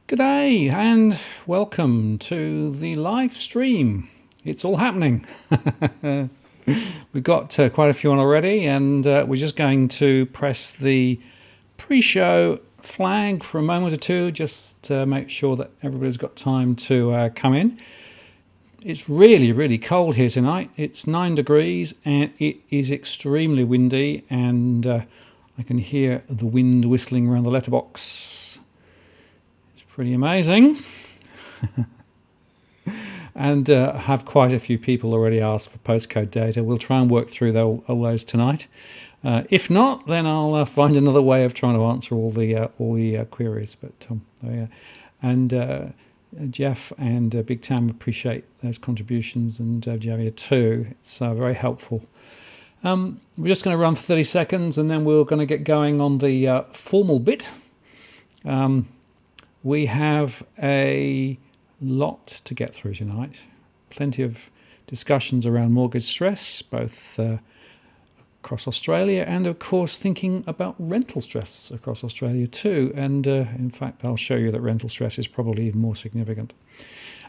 G'day and welcome to the live stream. It's all happening. We've got quite a few on already, and we're just going to press the pre-show flag for a moment or two just to make sure that everybody's got time to come in. It's really, really cold here tonight. It's 9 degrees and it is extremely windy, and I can hear the wind whistling around the letterbox. It's pretty amazing. And have quite a few people already asked for postcode data. We'll try and work through all those tonight. If not, then I'll find another way of trying to answer all the queries. But and Jeff and Big Tam appreciate those contributions, and Javier too. It's very helpful. We're just going to run for 30 seconds, and then we're going to get going on the formal bit. We have a lot to get through tonight. Plenty of discussions around mortgage stress, both across Australia, and of course thinking about rental stress across Australia too. And in fact, I'll show you that rental stress is probably even more significant.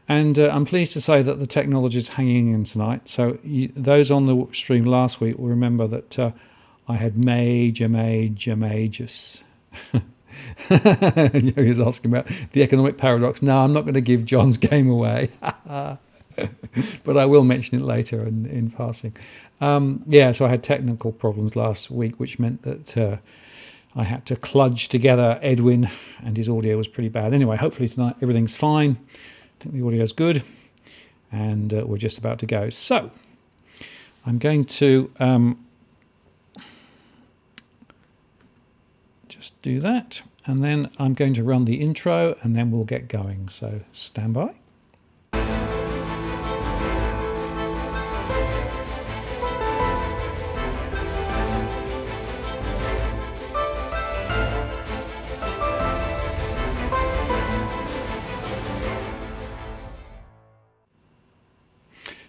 And I'm pleased to say that the technology is hanging in tonight. So those on the stream last week will remember that I had majors. He's asking about the economic paradox. No, I'm not going to give John's game away. But I will mention it later in passing. So I had technical problems last week, which meant that I had to kludge together Edwin, and his audio was pretty bad. Anyway, hopefully tonight everything's fine. I think the audio is good, and we're just about to go. So I'm going to just do that, and then I'm going to run the intro, and then we'll get going. So stand by.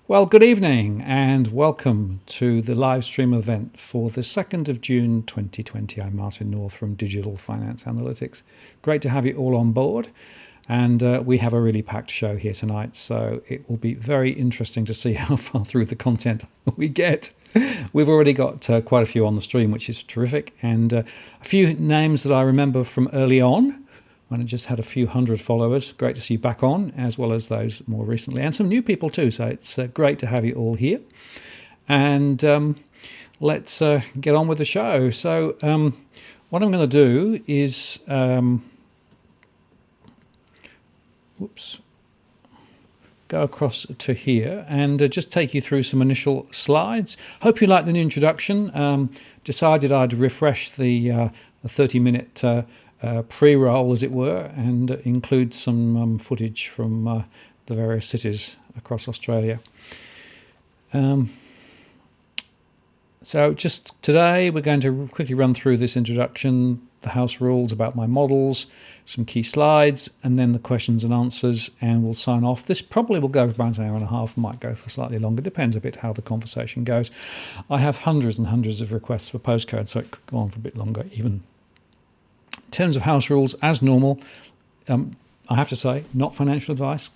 Well, good evening and welcome to the live stream event for the 2nd of June 2020. I'm Martin North from Digital Finance Analytics. Great to have you all on board, and we have a really packed show here tonight, so it will be very interesting to see how far through the content we get. We've already got quite a few on the stream, which is terrific, and a few names that I remember from early on, when I just had a few hundred followers. Great to see you back on, as well as those more recently, and some new people too. So it's great to have you all here. And let's get on with the show. So what I'm going to do is, go across to here and just take you through some initial slides. Hope you like the new introduction. Decided I'd refresh the 30-minute pre-roll, as it were, and include some footage from the various cities across Australia. So just today we're going to quickly run through this introduction, the house rules about my models, some key slides, and then the questions and answers, and we'll sign off. This probably will go for about an hour and a half, might go for slightly longer, depends a bit how the conversation goes. I have hundreds and hundreds of requests for postcodes, so it could go on for a bit longer even. In terms of house rules, as normal, I have to say, not financial advice,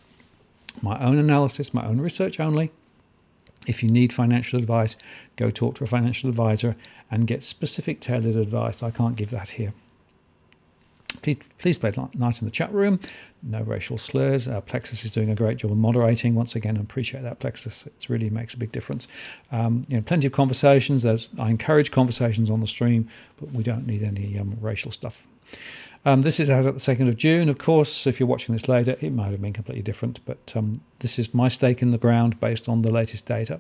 my own analysis, my own research only. If you need financial advice, go talk to a financial advisor and get specific tailored advice. I can't give that here. Please play nice in the chat room. No racial slurs. Plexus is doing a great job of moderating. Once again, I appreciate that, Plexus. It really makes a big difference. Plenty of conversations. I encourage conversations on the stream, but we don't need any racial stuff. This is out at the 2nd of June. Of course, if you're watching this later, it might have been completely different, but this is my stake in the ground based on the latest data.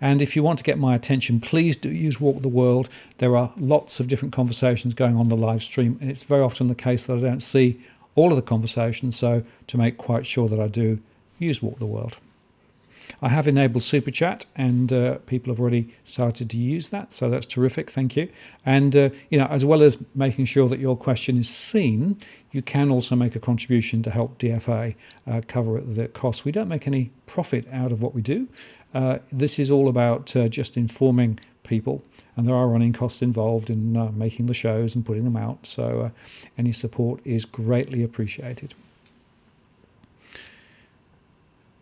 And if you want to get my attention, please do use Walk the World. There are lots of different conversations going on the live stream, and it's very often the case that I don't see all of the conversations, so to make quite sure that I do, use Walk the World. I have enabled Super Chat, and people have already started to use that, so that's terrific. Thank you. And as well as making sure that your question is seen, you can also make a contribution to help DFA cover the costs. We don't make any profit out of what we do. This is all about just informing people, and there are running costs involved in making the shows and putting them out. So any support is greatly appreciated.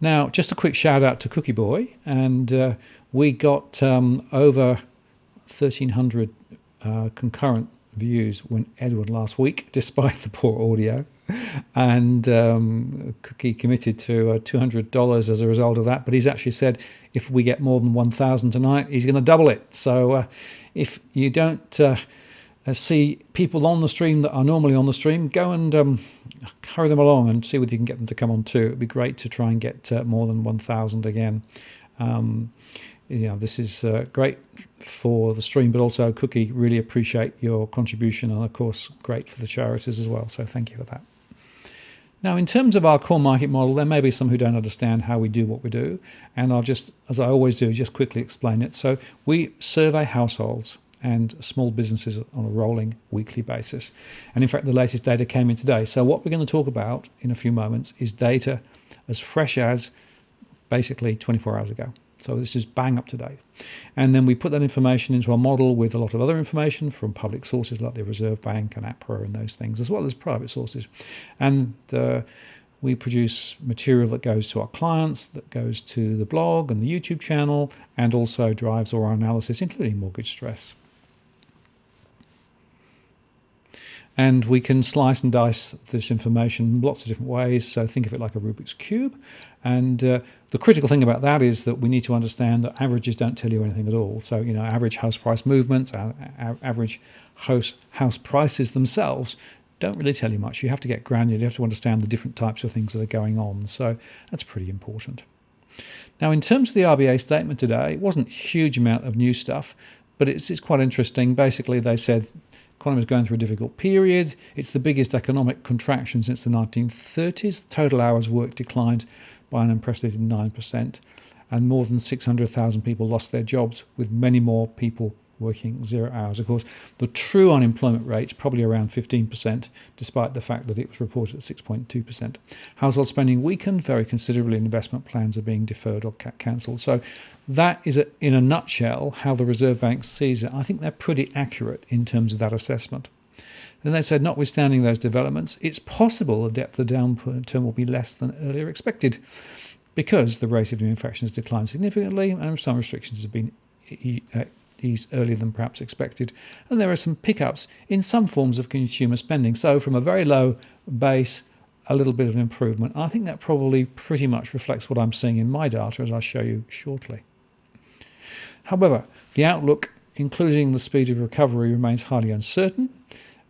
Now, just a quick shout out to Cookie Boy, and we got over 1,300 concurrent views when Edward last week, despite the poor audio, and Cookie committed to $200 as a result of that, but he's actually said if we get more than 1,000 tonight, he's going to double it. So if you don't see people on the stream that are normally on the stream, go and hurry them along and see whether you can get them to come on too. It would be great to try and get more than 1,000 again. This is great for the stream, but also Cookie, really appreciate your contribution, and of course great for the charities as well, so thank you for that. Now, in terms of our core market model, there may be some who don't understand how we do what we do, and I'll just, as I always do, just quickly explain it. So we survey households and small businesses on a rolling weekly basis. And in fact, the latest data came in today. So what we're going to talk about in a few moments is data as fresh as basically 24 hours ago. So this is bang up to date. And then we put that information into our model with a lot of other information from public sources like the Reserve Bank and APRA and those things, as well as private sources. And we produce material that goes to our clients, that goes to the blog and the YouTube channel, and also drives all our analysis, including mortgage stress. And we can slice and dice this information in lots of different ways. So think of it like a Rubik's Cube. And the critical thing about that is that we need to understand that averages don't tell you anything at all. So, average house price movements, average house prices themselves don't really tell you much. You have to get granular. You have to understand the different types of things that are going on. So that's pretty important. Now, in terms of the RBA statement today, it wasn't a huge amount of new stuff, but it's quite interesting. Basically, they said economy is going through a difficult period. It's the biggest economic contraction since the 1930s. Total hours worked declined by an unprecedented 9%, and more than 600,000 people lost their jobs, with many more people working 0 hours. Of course, the true unemployment rate's probably around 15%, despite the fact that it was reported at 6.2%. Household spending weakened very considerably, and investment plans are being deferred or cancelled. So that is, in a nutshell, how the Reserve Bank sees it. I think they're pretty accurate in terms of that assessment. Then they said, notwithstanding those developments, it's possible the depth of the downturn will be less than earlier expected, because the rate of new infections declined significantly and some restrictions have been eased earlier than perhaps expected. And there are some pickups in some forms of consumer spending. So from a very low base, a little bit of an improvement. I think that probably pretty much reflects what I'm seeing in my data, as I'll show you shortly. However, the outlook, including the speed of recovery, remains highly uncertain,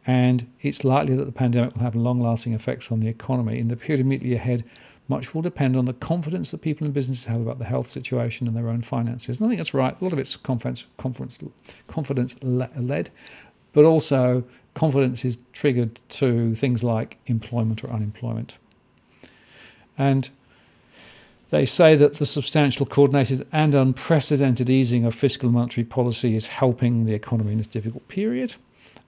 and it's likely that the pandemic will have long-lasting effects on the economy. In the period immediately ahead, much will depend on the confidence that people and businesses have about the health situation and their own finances. And I think that's right. A lot of it's confidence-led, but also confidence is triggered to things like employment or unemployment. And they say that the substantial, coordinated and unprecedented easing of fiscal and monetary policy is helping the economy in this difficult period,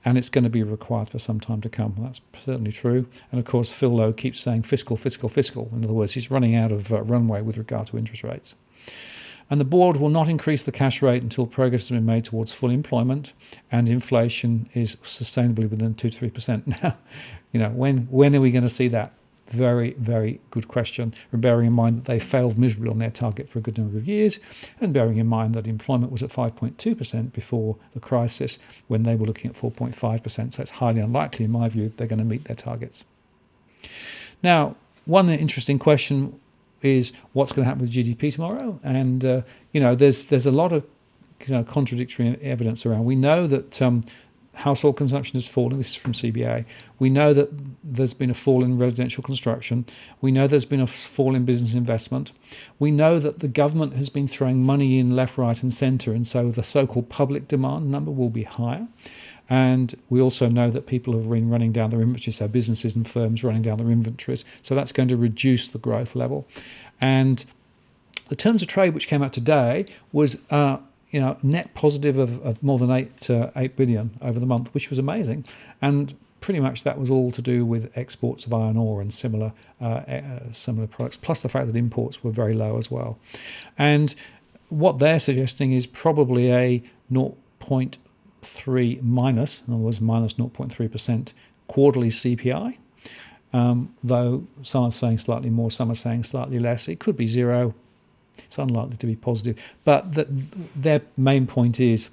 and it's going to be required for some time to come. That's certainly true. And of course, Phil Lowe keeps saying fiscal, fiscal, fiscal. In other words, he's running out of runway with regard to interest rates. And the board will not increase the cash rate until progress has been made towards full employment and inflation is sustainably within 2 to 3%. Now, when are we going to see that? Very, very good question. Bearing in mind that they failed miserably on their target for a good number of years, and bearing in mind that employment was at 5.2% before the crisis, when they were looking at 4.5%. So it's highly unlikely, in my view, they're going to meet their targets. Now, one interesting question is what's going to happen with GDP tomorrow? And there's a lot of contradictory evidence around. We know that household consumption has fallen. This is from CBA. We know that there's been a fall in residential construction. We know there's been a fall in business investment. We know that the government has been throwing money in left, right and centre, and so the so-called public demand number will be higher. And we also know that people have been running down their inventories, so businesses and firms running down their inventories. So that's going to reduce the growth level. And the terms of trade which came out today was net positive of more than 8 billion over the month, which was amazing. And pretty much that was all to do with exports of iron ore and similar products, plus the fact that imports were very low as well. And what they're suggesting is probably a 0.3 minus, in other words, minus 0.3% quarterly CPI, though some are saying slightly more, some are saying slightly less. It could be zero. It's unlikely to be positive. But their main point is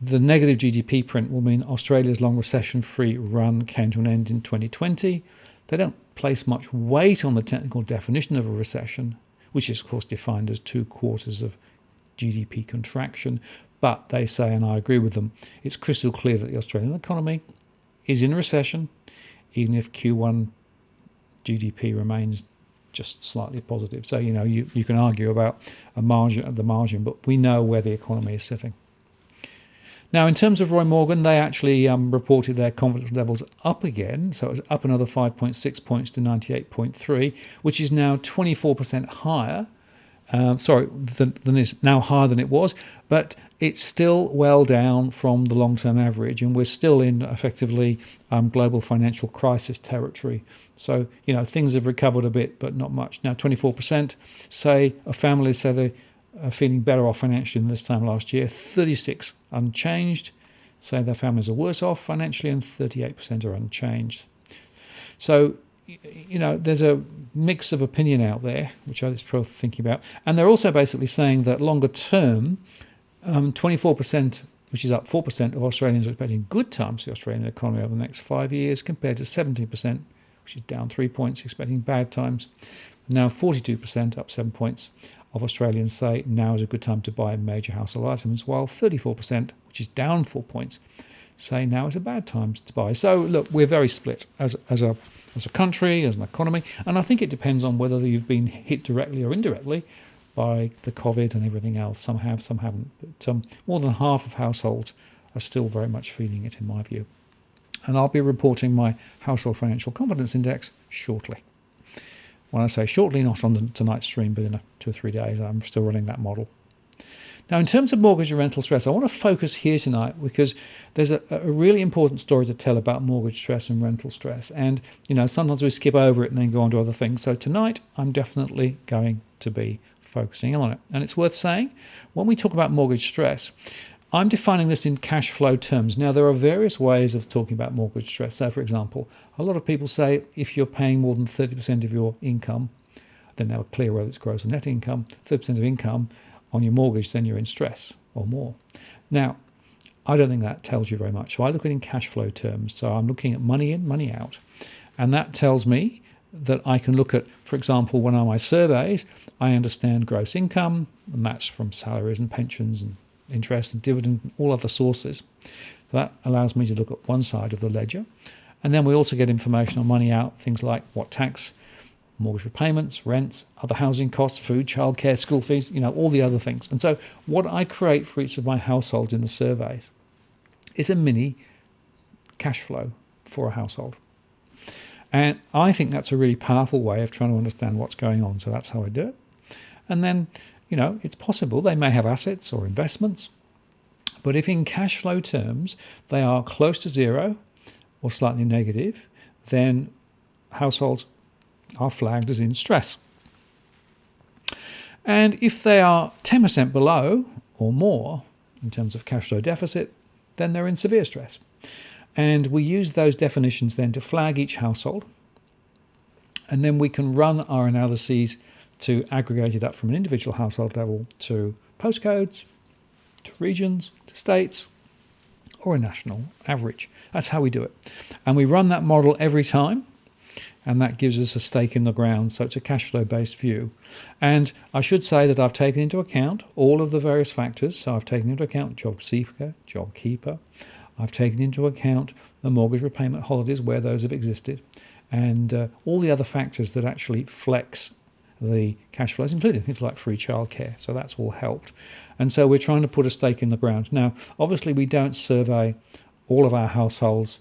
the negative GDP print will mean Australia's long recession-free run came to an end in 2020. They don't place much weight on the technical definition of a recession, which is, of course, defined as 2 quarters of GDP contraction. But they say, and I agree with them, it's crystal clear that the Australian economy is in recession, even if Q1 GDP remains just slightly positive. So, you can argue about a margin at the margin, but we know where the economy is sitting. Now, in terms of Roy Morgan, they actually reported their confidence levels up again. So it was up another 5.6 points to 98.3, which is now 24% higher. Than is now higher than it was, but it's still well down from the long-term average, and we're still in effectively global financial crisis territory. So, things have recovered a bit, but not much. Now, 24% say a family say they are feeling better off financially than this time last year. 36 unchanged say their families are worse off financially, and 38% are unchanged. So, there's a mix of opinion out there, which I was probably thinking about. And they're also basically saying that longer term, 24%, which is up 4% of Australians are expecting good times for the Australian economy over the next 5 years, compared to 17%, which is down 3 points, expecting bad times. Now 42%, up 7 points, of Australians say now is a good time to buy major household items, while 34%, which is down 4 points, say now is a bad time to buy. So look, we're very split as a country, as an economy, and I think it depends on whether you've been hit directly or indirectly by the COVID and everything else. Some have, some haven't. But more than half of households are still very much feeling it, in my view. And I'll be reporting my Household Financial Confidence Index shortly. When I say shortly, not on tonight's stream, but in 2 or 3 days, I'm still running that model. Now, in terms of mortgage and rental stress, I want to focus here tonight because there's a really important story to tell about mortgage stress and rental stress. And, sometimes we skip over it and then go on to other things. So tonight, I'm definitely going to be focusing on it. And it's worth saying, when we talk about mortgage stress, I'm defining this in cash flow terms. Now, there are various ways of talking about mortgage stress. So, for example, a lot of people say if you're paying more than 30% of your income, then they're clear whether it's gross or net income, 30% of income on your mortgage, then you're in stress or more. Now, I don't think that tells you very much. So I look at it in cash flow terms. So I'm looking at money in, money out. And that tells me that I can look at, for example, when on my surveys, I understand gross income, and that's from salaries and pensions and interest and dividend and all other sources. That allows me to look at one side of the ledger. And then we also get information on money out, things like what tax, mortgage repayments, rents, other housing costs, food, childcare, school fees, all the other things. And so what I create for each of my households in the surveys is a mini cash flow for a household. And I think that's a really powerful way of trying to understand what's going on. So that's how I do it. And then, it's possible they may have assets or investments, but if in cash flow terms they are close to zero or slightly negative, then households are flagged as in stress. And if they are 10% below or more in terms of cash flow deficit, then they're in severe stress. And we use those definitions then to flag each household. And then we can run our analyses to aggregate it up from an individual household level to postcodes, to regions, to states, or a national average. That's how we do it. And we run that model every time, and that gives us a stake in the ground. So it's a cash flow based view. And I should say that I've taken into account all of the various factors. So I've taken into account job seeker, job keeper. I've taken into account the mortgage repayment holidays where those have existed, and all the other factors that actually flex the cash flows, including things like free childcare. So that's all helped. And so we're trying to put a stake in the ground. Now, obviously, we don't survey all of our households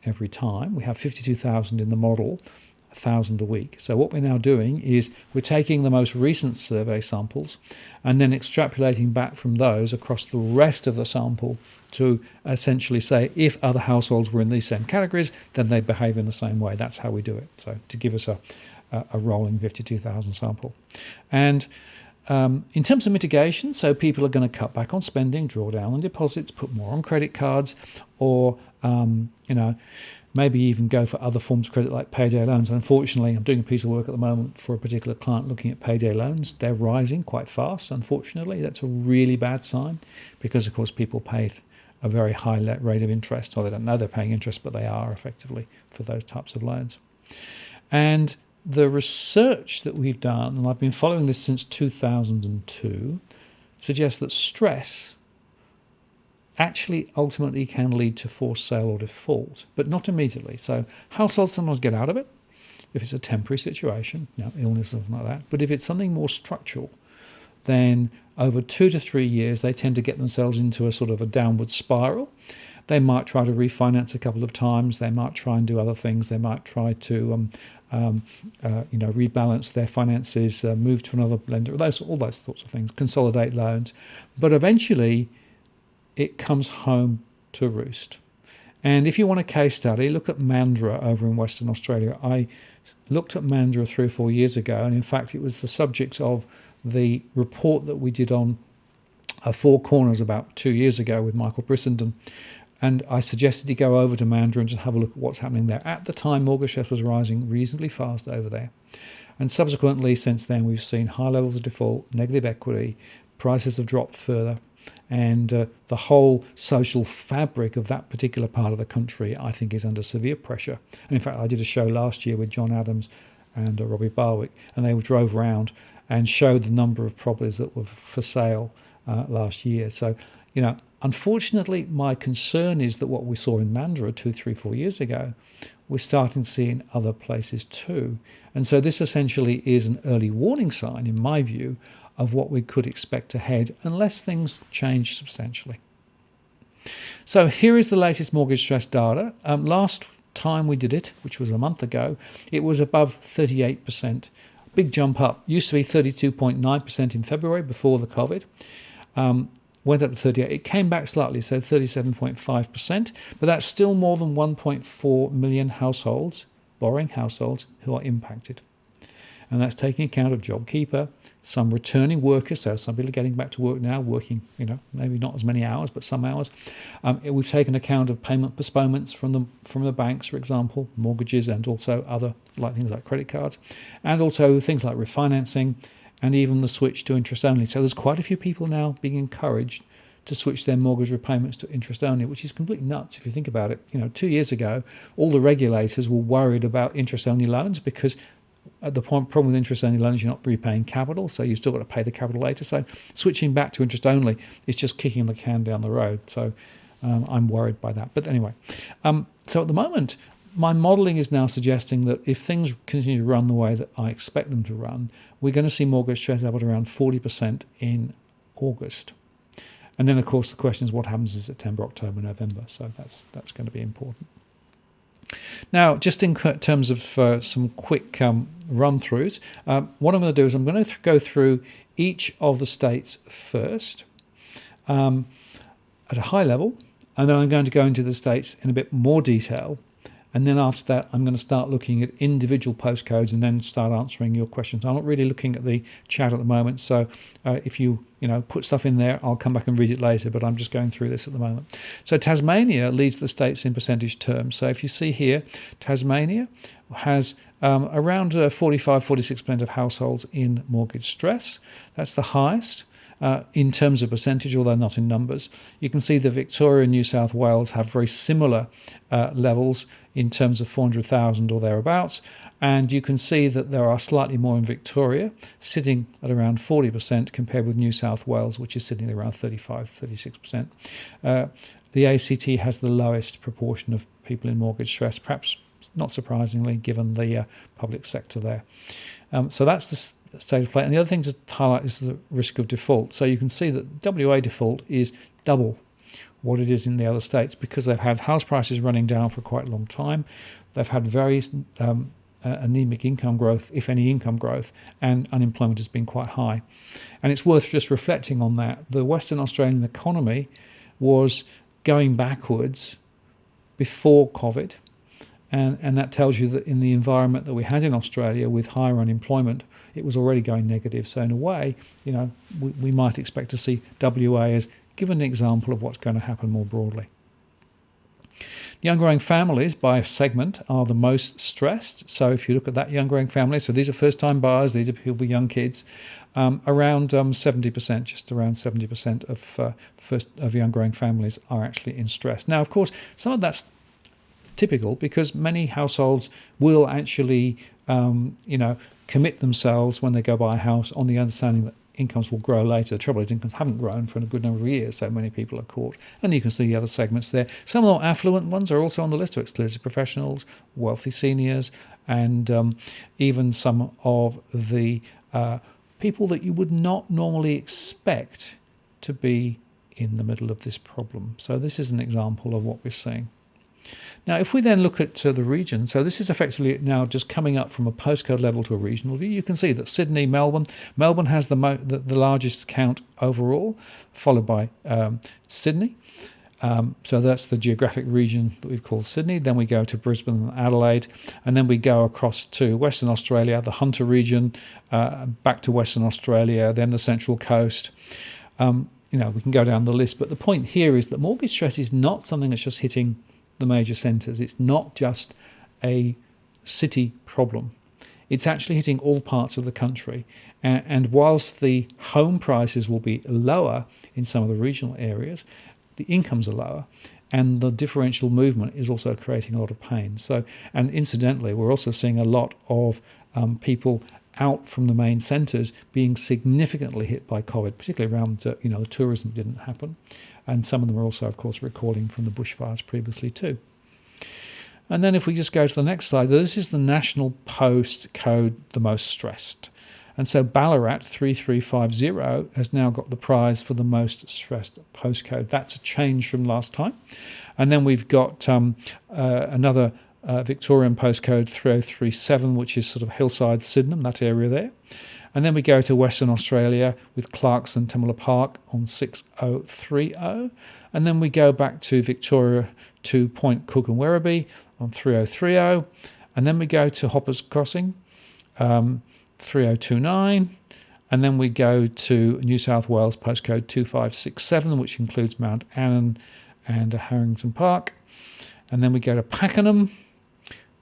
every time. We have 52,000 in the model, 1,000 a week. So what we're now doing is we're taking the most recent survey samples and then extrapolating back from those across the rest of the sample to essentially say if other households were in these same categories, then they behave in the same way. That's how we do it. So to give us a rolling 52,000 sample. And in terms of mitigation, so people are going to cut back on spending, draw down on deposits, put more on credit cards, or maybe even go for other forms of credit like payday loans. And unfortunately, I'm doing a piece of work at the moment for a particular client looking at payday loans. They're rising quite fast, unfortunately. That's a really bad sign because, of course, people pay a very high rate of interest, or they don't know they're paying interest, but they are effectively for those types of loans. And the research that we've done, and I've been following this since 2002, suggests that stress actually ultimately can lead to forced sale or default, but not immediately. So households sometimes get out of it if it's a temporary situation, illness or something like that. But if it's something more structural, then over 2 to 3 years, they tend to get themselves into a sort of a downward spiral. They might try to refinance a couple of times. They might try and do other things. They might try to rebalance their finances, move to another lender, all those sorts of things, consolidate loans. But eventually, it comes home to roost. And if you want a case study, look at Mandurah over in Western Australia. I looked at Mandurah 3 or 4 years ago, and in fact, it was the subject of the report that we did on Four Corners about 2 years ago with Michael Brissenden. And I suggested he go over to Mandurah and just have a look at what's happening there. At the time, mortgage stress was rising reasonably fast over there. And subsequently, since then, we've seen high levels of default, negative equity, prices have dropped further. And the whole social fabric of that particular part of the country, I think, is under severe pressure. And in fact, I did a show last year with John Adams and Robbie Barwick, and they drove around and showed the number of properties that were for sale last year. So, unfortunately, my concern is that what we saw in Mandurah 2, 3, 4 years ago, we're starting to see in other places too. And so this essentially is an early warning sign, in my view, of what we could expect ahead unless things change substantially. So here is the latest mortgage stress data. Last time we did it, which was a month ago, it was above 38%. Big jump up. Used to be 32.9% in February before the COVID. Went up to 38. It came back slightly, so 37.5%, but that's still more than 1.4 million households, borrowing households, who are impacted. And that's taking account of JobKeeper, some returning workers, so some people are getting back to work now, working, maybe not as many hours, but some hours. We've taken account of payment postponements from the banks, for example, mortgages, and also other things like credit cards, and also things like refinancing, and even the switch to interest only. So there's quite a few people now being encouraged to switch their mortgage repayments to interest only, which is completely nuts if you think about it. 2 years ago, all the regulators were worried about interest only loans because the problem with interest only loans, you're not repaying capital, so you've still got to pay the capital later. So switching back to interest only is just kicking the can down the road. So I'm worried by that. But anyway, so at the moment, my modelling is now suggesting that if things continue to run the way that I expect them to run, we're going to see mortgage stress up at around 40% in August. And then, of course, the question is what happens in September, October, November. So that's going to be important. Now, just in terms of some quick run-throughs, what I'm going to do is I'm going to go through each of the states first at a high level, and then I'm going to go into the states in a bit more detail. And then after that, I'm going to start looking at individual postcodes and then start answering your questions. I'm not really looking at the chat at the moment, so if you put stuff in there, I'll come back and read it later, but I'm just going through this at the moment. So Tasmania leads the states in percentage terms. So if you see here, Tasmania has around 45-46% of households in mortgage stress. That's the highest. In terms of percentage, although not in numbers. You can see that Victoria and New South Wales have very similar levels in terms of 400,000 or thereabouts, and you can see that there are slightly more in Victoria, sitting at around 40% compared with New South Wales, which is sitting at around 35-36%. The ACT has the lowest proportion of people in mortgage stress, perhaps not surprisingly, given the public sector there. So that's the state of play. And the other thing to highlight is the risk of default. So you can see that WA default is double what it is in the other states because they've had house prices running down for quite a long time. They've had very anemic income growth, if any income growth, and unemployment has been quite high. And it's worth just reflecting on that. The Western Australian economy was going backwards before COVID. And that tells you that in the environment that we had in Australia with higher unemployment, it was already going negative. So in a way, we might expect to see WA as given an example of what's going to happen more broadly. Young growing families by segment are the most stressed. So if you look at that young growing family, so these are first-time buyers, these are people with young kids, around 70%, just around 70% of young growing families are actually in stress. Now, of course, some of that's typical because many households will actually, commit themselves when they go buy a house on the understanding that incomes will grow later. The trouble is incomes haven't grown for a good number of years, so many people are caught. And you can see the other segments there. Some of the more affluent ones are also on the list of excluded professionals, wealthy seniors, and even some of the people that you would not normally expect to be in the middle of this problem. So this is an example of what we're seeing. Now, if we then look at the region, so this is effectively now just coming up from a postcode level to a regional view. You can see that Sydney, Melbourne has the largest count overall, followed by Sydney. So that's the geographic region that we've called Sydney. Then we go to Brisbane and Adelaide, and then we go across to Western Australia, the Hunter region, back to Western Australia, then the Central Coast. We can go down the list, but the point here is that mortgage stress is not something that's just hitting the major centres. It's not just a city problem. It's actually hitting all parts of the country. And whilst the home prices will be lower in some of the regional areas, the incomes are lower, and the differential movement is also creating a lot of pain. So, and incidentally, we're also seeing a lot of people out from the main centres being significantly hit by COVID, particularly around, the tourism didn't happen. And some of them are also, of course, recording from the bushfires previously too. And then if we just go to the next slide, this is the national postcode the most stressed. And so Ballarat 3350 has now got the prize for the most stressed postcode. That's a change from last time. And then we've got another Victorian postcode 3037, which is sort of Hillside, Sydenham, that area there. And then we go to Western Australia with Clarkson, Tamala Park on 6030. And then we go back to Victoria to Point Cook and Werribee on 3030. And then we go to Hoppers Crossing, 3029. And then we go to New South Wales postcode 2567, which includes Mount Annan and Harrington Park. And then we go to Pakenham,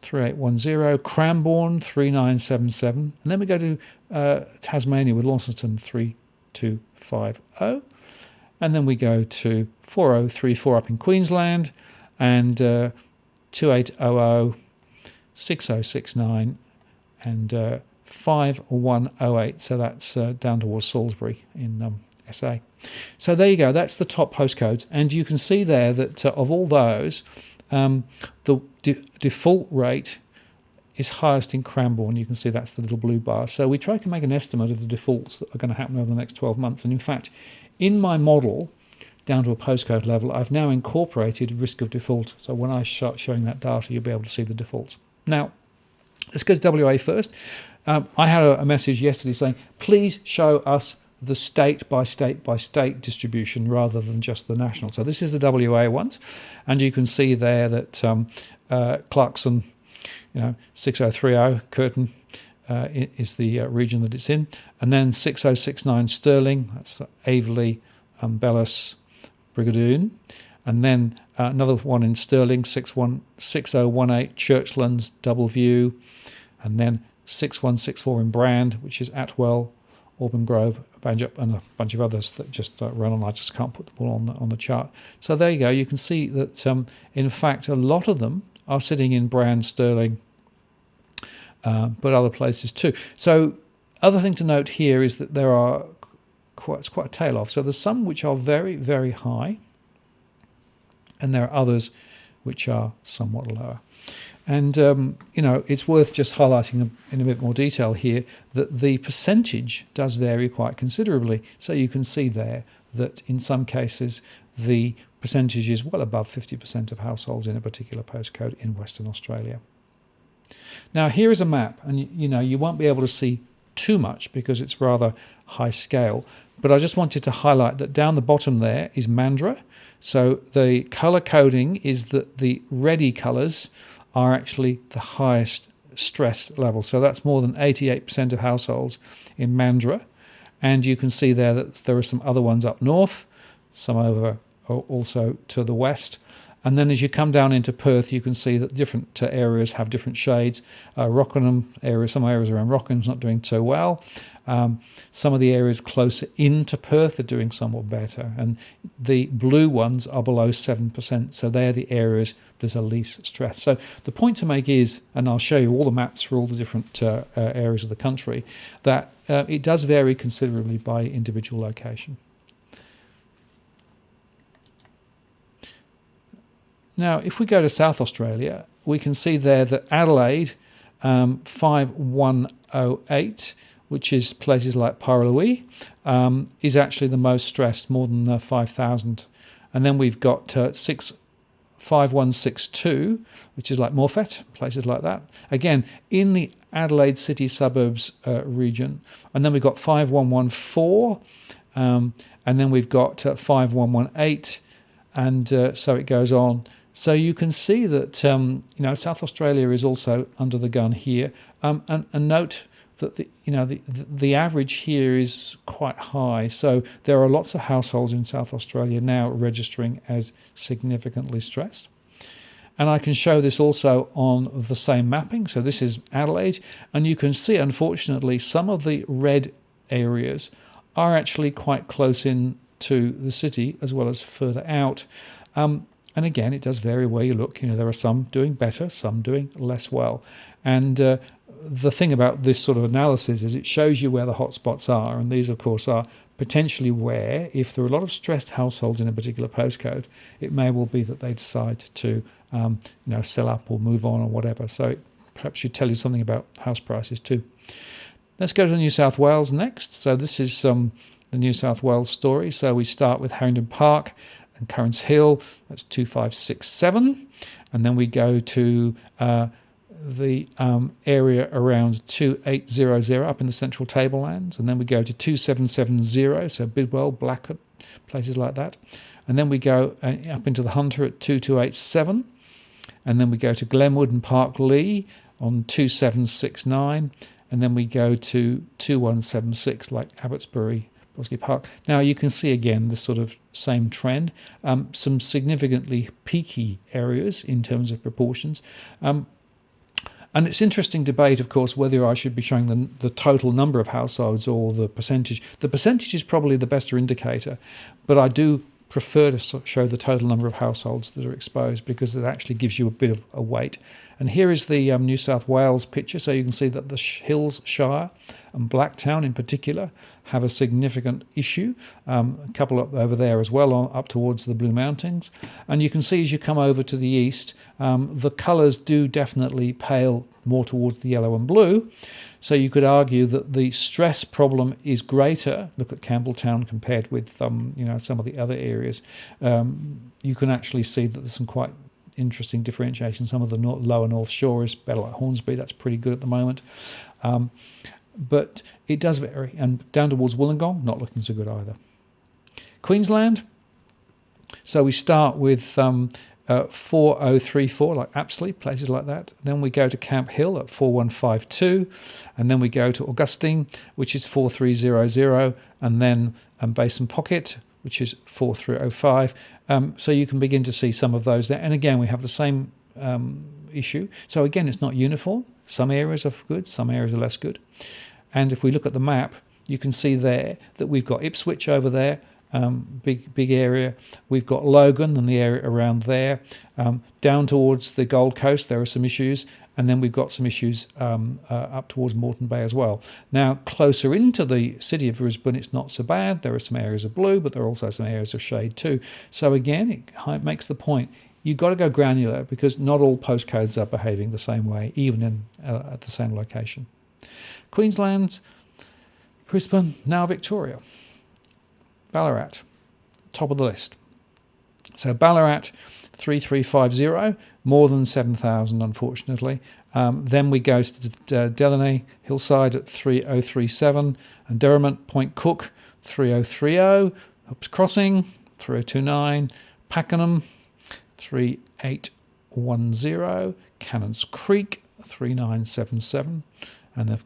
3810, Cranbourne 3977, and then we go to Tasmania with Launceston 3250, and then we go to 4034 up in Queensland, and 2800, 6069, and 5108. So that's down towards Salisbury in SA. So there you go. That's the top postcodes, and you can see there that of all those, the default rate is highest in Cranbourne. You can see that's the little blue bar. So we try to make an estimate of the defaults that are going to happen over the next 12 months. And in fact, in my model, down to a postcode level, I've now incorporated risk of default. So when I start showing that data, you'll be able to see the defaults. Now, let's go to WA first. I had a message yesterday saying, please show us the state by state distribution rather than just the national. So this is the WA ones, and you can see there that Clarkson, 6030, Curtin is the region that it's in, and then 6069 Stirling, that's Aveley, Bellis, Brigadoon, and then another one in Stirling, 6018 Churchlands, Doubleview, and then 6164 in Brand, which is Atwell, Auburn Grove, Banjup, and a bunch of others that just run on. I just can't put them all on the chart. So there you go. You can see that, in fact, a lot of them are sitting in Brand, Stirling, but other places too. So other thing to note here is that there are it's quite a tail off. So there's some which are very, very high, and there are others which are somewhat lower. And, it's worth just highlighting in a bit more detail here that the percentage does vary quite considerably. So you can see there that in some cases the percentage is well above 50% of households in a particular postcode in Western Australia. Now here is a map, and you won't be able to see too much because it's rather high scale, but I just wanted to highlight that down the bottom there is Mandurah. So the colour coding is that the reddy colours are actually the highest stress level. So that's more than 88% of households in Mandurah. And you can see there that there are some other ones up north, some over also to the west. And then as you come down into Perth, you can see that different areas have different shades. Rockingham area, some areas around Rockingham's not doing so well. Some of the areas closer into Perth are doing somewhat better, and the blue ones are below 7%, so they're the areas there's a least stress. So the point to make is, and I'll show you all the maps for all the different areas of the country, that it does vary considerably by individual location. Now, if we go to South Australia, we can see there that Adelaide 5108, which is places like Paralui, is actually the most stressed, more than 5,000. And then we've got 5162, which is like Morphet, places like that. Again, in the Adelaide city suburbs region. And then we've got 5114, and then we've got 5118, and so it goes on. So you can see that South Australia is also under the gun here, and note that the average here is quite high. So there are lots of households in South Australia now registering as significantly stressed. And I can show this also on the same mapping. So this is Adelaide, and you can see, unfortunately, some of the red areas are actually quite close in to the city as well as further out. And again, it does vary where you look. There are some doing better, some doing less well. And the thing about this sort of analysis is it shows you where the hotspots are. And these, of course, are potentially where, if there are a lot of stressed households in a particular postcode, it may well be that they decide to sell up or move on or whatever. So it perhaps should tell you something about house prices too. Let's go to New South Wales next. So this is the New South Wales story. So we start with Harrington Park and Currants Hill, that's 2567, and then we go to the area around 2800 up in the Central Tablelands, and then we go to 2770, so Bidwell, Blackett, places like that, and then we go up into the Hunter at 2287, and then we go to Glenwood and Park Lee on 2769, and then we go to 2176 like Abbotsbury, Park. Now you can see again the sort of same trend, some significantly peaky areas in terms of proportions. And it's interesting debate, of course, whether I should be showing the total number of households or the percentage. The percentage is probably the better indicator, but I do prefer to show the total number of households that are exposed because it actually gives you a bit of a weight. And here is the New South Wales picture, so you can see that the Hills Shire and Blacktown in particular have a significant issue, a couple up over there as well, up towards the Blue Mountains. And you can see as you come over to the east, the colours do definitely pale more towards the yellow and blue. So you could argue that the stress problem is greater. Look at Campbelltown compared with some of the other areas. You can actually see that there's some quite interesting differentiation. Some of the lower North Shore is better, like Hornsby. That's pretty good at the moment. But it does vary. And down towards Wollongong, not looking so good either. Queensland. So we start with 4034, like Apsley, places like that. Then we go to Camp Hill at 4152. And then we go to Augustine, which is 4300. And then Basin Pocket, which is 4305. So you can begin to see some of those there. And again, we have the same issue. So again, it's not uniform. Some areas are good, some areas are less good. And if we look at the map, you can see there that we've got Ipswich over there, big area. We've got Logan and the area around there. Down towards the Gold Coast, there are some issues. And then we've got some issues up towards Moreton Bay as well. Now, closer into the city of Brisbane, it's not so bad. There are some areas of blue, but there are also some areas of shade too. So again, it makes the point. You've got to go granular because not all postcodes are behaving the same way, even at the same location. Queensland, Brisbane, now Victoria. Ballarat, top of the list. So Ballarat, 3350, more than 7,000, unfortunately. Then we go to Delaney, Hillside at 3037, and Derrimut, Point Cook, 3030, Hoops Crossing, 3029, Pakenham, 3810, Cannons Creek, 3977, and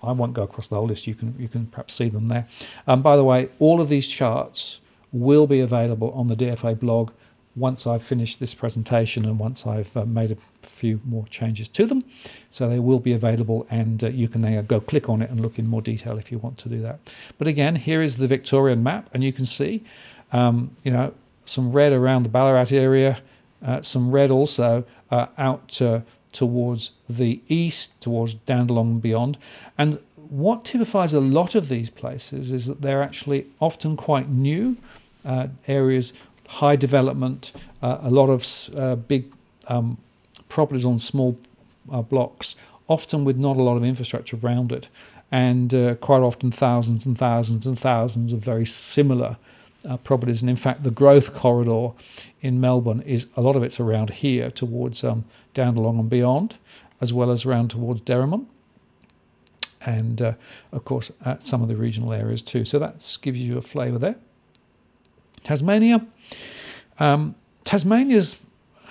I won't go across the whole list. You can perhaps see them there. By the way, all of these charts will be available on the DFA blog once I've finished this presentation and once I've made a few more changes to them. So they will be available, and you can then go click on it and look in more detail if you want to do that. But again, here is the Victorian map, and you can see some red around the Ballarat area, some red also out towards the east, towards Dandenong and beyond. And what typifies a lot of these places is that they're actually often quite new areas, high development, a lot of big properties on small blocks, often with not a lot of infrastructure around it, and quite often thousands and thousands and thousands of very similar properties. And in fact, the growth corridor in Melbourne is a lot of it's around here towards Dandenong and beyond, as well as around towards Derrimut, and of course at some of the regional areas too. So that gives you a flavour there. Tasmania. Tasmania's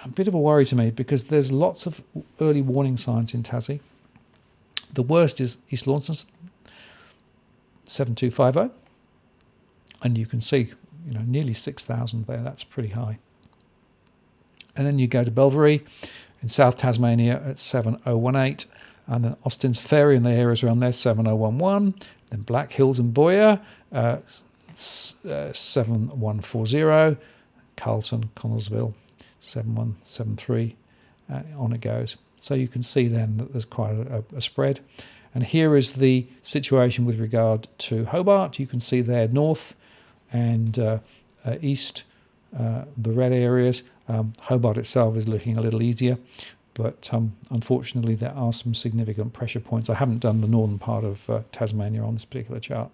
a bit of a worry to me because there's lots of early warning signs in Tassie. The worst is East Launceston, 7250, and you can see nearly 6,000 there. That's pretty high. And then you go to Belvery in South Tasmania at 7018, and then Austin's Ferry and the areas around there 7011, then Black Hills and Boyer 7140, Carlton, Connellsville 7173, on it goes. So you can see then that there's quite a spread. And here is the situation with regard to Hobart. You can see there north and east, the red areas. Hobart itself is looking a little easier, but unfortunately there are some significant pressure points. I haven't done the northern part of Tasmania on this particular chart.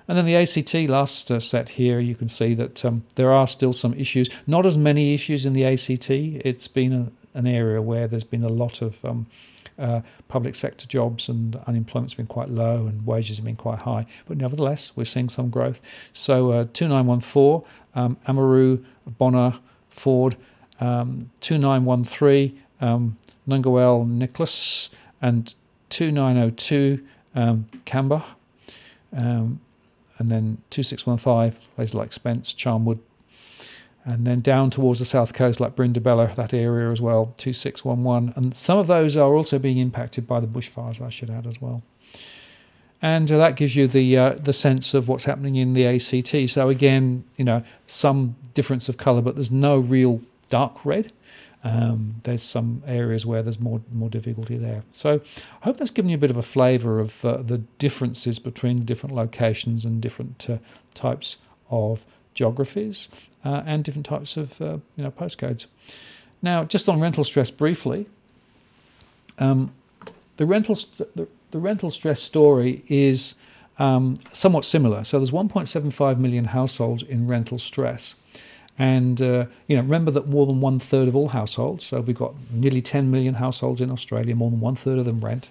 And then the ACT, last set here, you can see that there are still some issues. Not as many issues in the ACT. It's been an area where there's been a lot of public sector jobs, and unemployment's been quite low and wages have been quite high. But nevertheless, we're seeing some growth. So 2914, Amaroo, Bonner, Ford, 2913, Nungavel, Nicholas, and 2902, Canberra. And then 2615, places like Spence, Charnwood, and then down towards the south coast like Brindabella, that area as well, 2611. And some of those are also being impacted by the bushfires, I should add as well. And that gives you the sense of what's happening in the ACT. So again, some difference of colour, but there's no real dark red. There's some areas where there's more difficulty there. So I hope that's given you a bit of a flavour of the differences between different locations and different types of geographies and different types of postcodes. Now, just on rental stress briefly, the rental stress story is somewhat similar. So there's 1.75 million households in rental stress. And remember that more than 1/3 of all households, so we've got nearly 10 million households in Australia, more than 1/3 of them rent.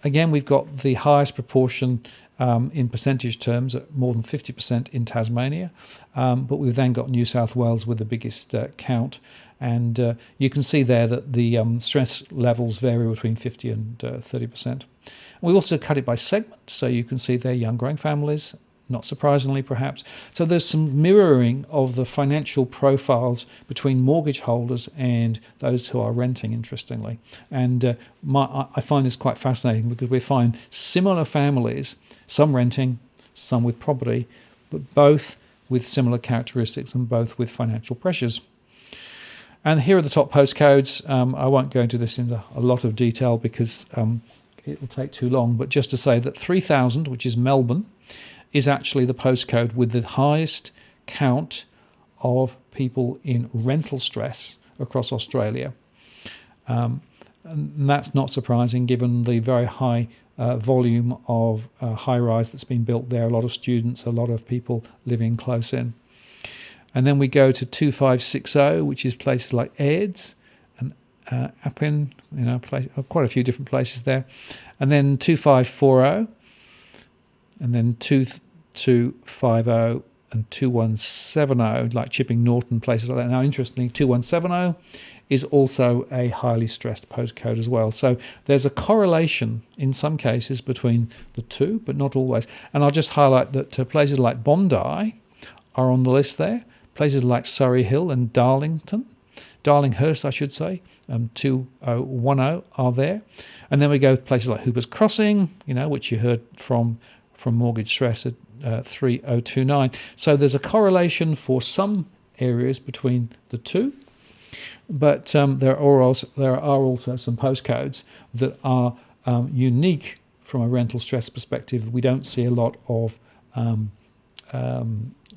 Again, we've got the highest proportion in percentage terms, at more than 50% in Tasmania, but we've then got New South Wales with the biggest count. And you can see there that the stress levels vary between 50 and 30%. We also cut it by segment, so you can see there young growing families, not surprisingly perhaps. So there's some mirroring of the financial profiles between mortgage holders and those who are renting, interestingly. And I find this quite fascinating because we find similar families, some renting, some with property, but both with similar characteristics and both with financial pressures. And here are the top postcodes. I won't go into this in a lot of detail because it will take too long, but just to say that 3000, which is Melbourne, is actually the postcode with the highest count of people in rental stress across Australia. And that's not surprising given the very high volume of high-rise that's been built there, a lot of students, a lot of people living close in. And then we go to 2560, which is places like Aids and Appin, quite a few different places there. And then 2540, and then 2250 and 2170, like Chipping Norton, places like that. Now, interestingly, 2170 is also a highly stressed postcode as well. So there's a correlation in some cases between the two, but not always. And I'll just highlight that places like Bondi are on the list there, places like Surrey Hill and Darlinghurst, I should say, 2010 are there. And then we go to places like Hooper's Crossing, which you heard from Mortgage Stress at 3029. So there's a correlation for some areas between the two, but there are also some postcodes that are unique from a rental stress perspective. We don't see a lot of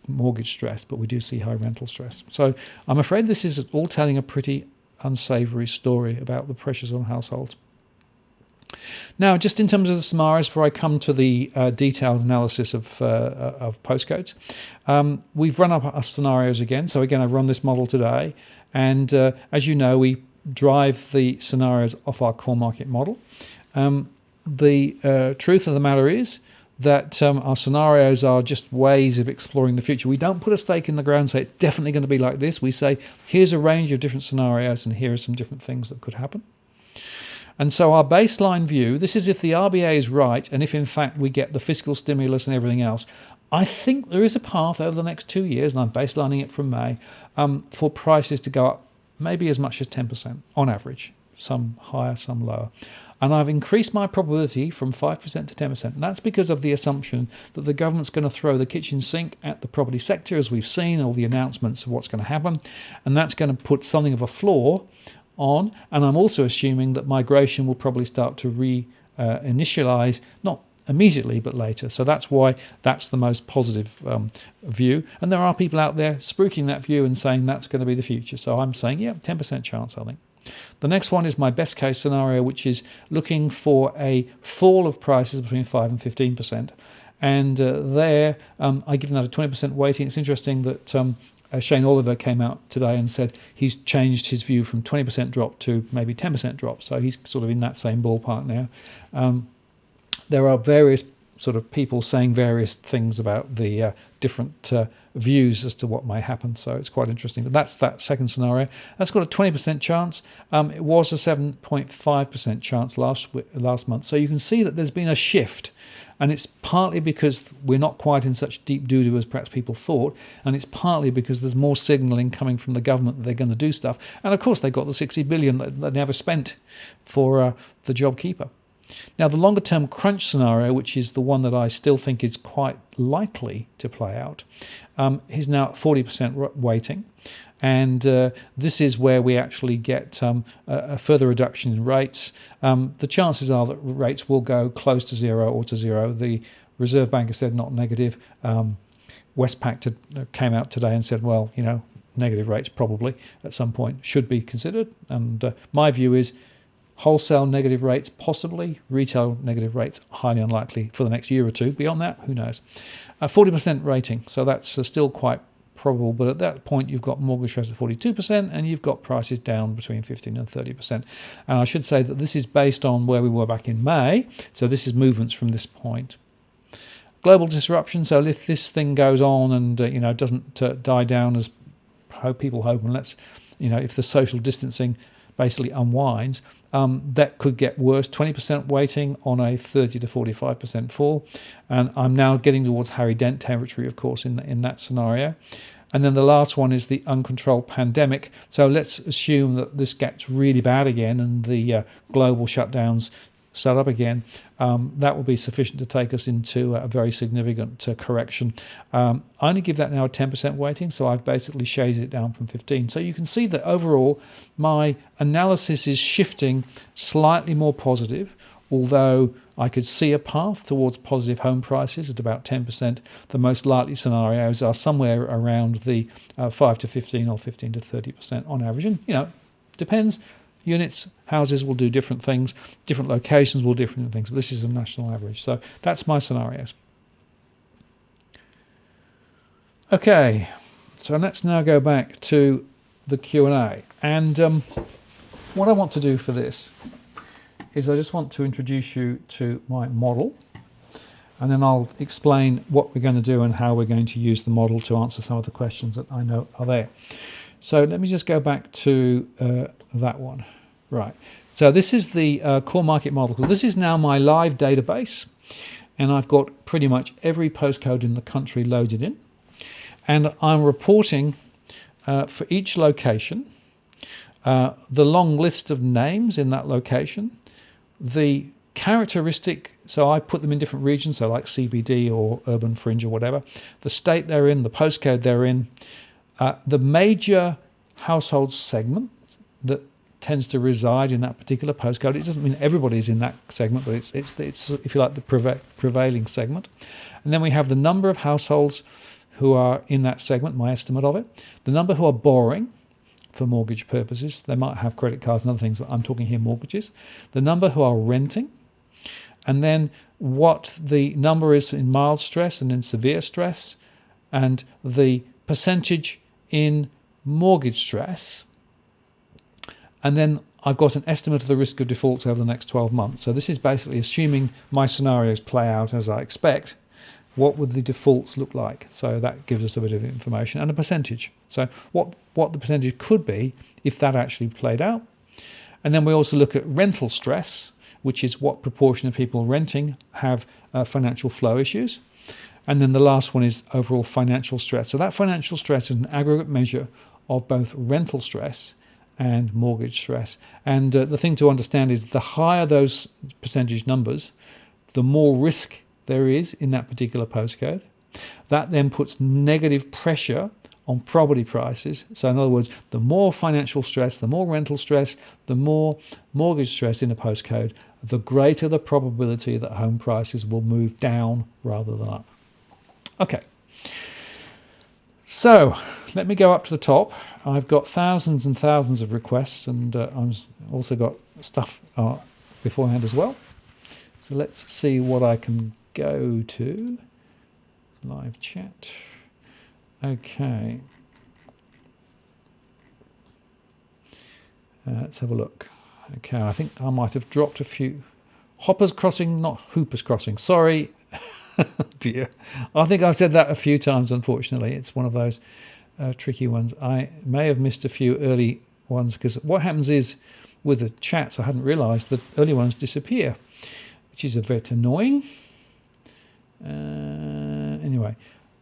mortgage stress, but we do see high rental stress. So I'm afraid this is all telling a pretty unsavoury story about the pressures on households. Now, just in terms of the scenarios, before I come to the detailed analysis of postcodes, we've run up our scenarios again. So again, I've run this model today, and as you know, we drive the scenarios off our core market model. The truth of the matter is that our scenarios are just ways of exploring the future. We don't put a stake in the ground and say it's definitely going to be like this. We say, here's a range of different scenarios and here are some different things that could happen. And so our baseline view, this is if the RBA is right and if in fact we get the fiscal stimulus and everything else. I think there is a path over the next 2 years, and I'm baselining it from May, for prices to go up maybe as much as 10% on average, some higher, some lower. And I've increased my probability from 5% to 10%. And that's because of the assumption that the government's going to throw the kitchen sink at the property sector, as we've seen, all the announcements of what's going to happen. And that's going to put something of a floor on. And I'm also assuming that migration will probably start to reinitialize, not immediately, but later. So that's why that's the most positive view. And there are people out there spruiking that view and saying that's going to be the future. So I'm saying, 10% chance, I think. The next one is my best case scenario, which is looking for a fall of prices between 5 and 15%. And there, I give that a 20% weighting. It's interesting that Shane Oliver came out today and said he's changed his view from 20% drop to maybe 10% drop. So he's sort of in that same ballpark now. There are various sort of people saying various things about the different views as to what may happen. So it's quite interesting. But that's that second scenario. That's got a 20% chance. It was a 7.5% chance last month. So you can see that there's been a shift. And it's partly because we're not quite in such deep doo-doo as perhaps people thought. And it's partly because there's more signalling coming from the government that they're going to do stuff. And of course, they've got the 60 billion that they never spent for the JobKeeper. Now, the longer-term crunch scenario, which is the one that I still think is quite likely to play out, is now at 40% weighting. And this is where we actually get a further reduction in rates. The chances are that rates will go close to zero or to zero. The Reserve Bank has said not negative. Westpac came out today and said, well, negative rates probably at some point should be considered. And my view is wholesale negative rates, possibly. Retail negative rates, highly unlikely for the next year or two. Beyond that, who knows? 40% rating, so that's still quite probable. But at that point, you've got mortgage rates at 42% and you've got prices down between 15 and 30%. And I should say that this is based on where we were back in May. So this is movements from this point. Global disruption, so if this thing goes on and doesn't die down as people hope, and if the social distancing basically unwinds, that could get worse. 20% weighting on a 30 to 45% fall. And I'm now getting towards Harry Dent territory, of course, in that scenario. And then the last one is the uncontrolled pandemic. So let's assume that this gets really bad again and the global shutdowns start up again. That will be sufficient to take us into a very significant correction. I only give that now a 10% weighting, so I've basically shaded it down from 15. So you can see that overall my analysis is shifting slightly more positive, although I could see a path towards positive home prices at about 10%. The most likely scenarios are somewhere around the 5 to 15 or 15 to 30% on average. And, depends. Units, houses will do different things, different locations will do different things, but this is a national average. So that's my scenarios. Okay, so let's now go back to the Q&A. And what I want to do for this is I just want to introduce you to my model, and then I'll explain what we're going to do and how we're going to use the model to answer some of the questions that I know are there. So let me just go back to that one. Right, so this is the core market model. This is now my live database, and I've got pretty much every postcode in the country loaded in. And I'm reporting for each location, the long list of names in that location, the characteristic, so I put them in different regions, so like CBD or urban fringe or whatever, the state they're in, the postcode they're in, the major household segment that tends to reside in that particular postcode. It doesn't mean everybody's in that segment, but it's if you like, the prevailing segment. And then we have the number of households who are in that segment, my estimate of it, the number who are borrowing for mortgage purposes. They might have credit cards and other things, but I'm talking here mortgages. The number who are renting, and then what the number is in mild stress and in severe stress, and the percentage in mortgage stress. And then I've got an estimate of the risk of defaults over the next 12 months. So this is basically assuming my scenarios play out as I expect. What would the defaults look like? So that gives us a bit of information and a percentage. So what the percentage could be if that actually played out. And then we also look at rental stress, which is what proportion of people renting have financial flow issues. And then the last one is overall financial stress. So that financial stress is an aggregate measure of both rental stress and mortgage stress. And the thing to understand is the higher those percentage numbers, the more risk there is in that particular postcode. That then puts negative pressure on property prices. So in other words, the more financial stress, the more rental stress, the more mortgage stress in a postcode, the greater the probability that home prices will move down rather than up. Okay. So let me go up to the top. I've got thousands and thousands of requests, and I've also got stuff beforehand as well. So let's see what I can go to. Live chat. Okay. Let's have a look. Okay, I think I might have dropped a few. Hoppers Crossing, not Hoopers Crossing. Sorry. Dear. I think I've said that a few times, unfortunately. It's one of those tricky ones. I may have missed a few early ones because what happens is with the chats, I hadn't realised that early ones disappear, which is a bit annoying. Anyway,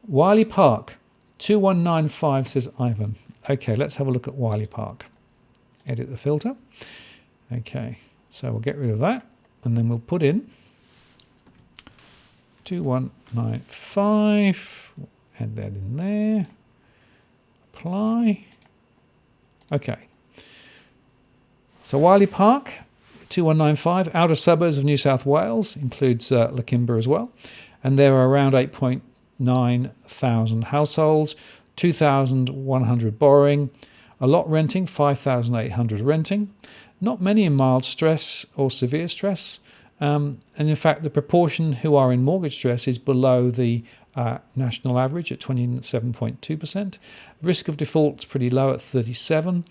Wiley Park 2195 says Ivan. Okay, let's have a look at Wiley Park. Edit the filter. Okay, so we'll get rid of that and then we'll put in 2195. Add that in there. Apply. Okay. So Wiley Park 2195, outer suburbs of New South Wales, includes Lakemba as well. And there are around 8.9 thousand households, 2,100 borrowing, a lot renting, 5,800 renting, not many in mild stress or severe stress. And in fact, the proportion who are in mortgage stress is below the national average at 27.2%. Risk of default is pretty low at 37%.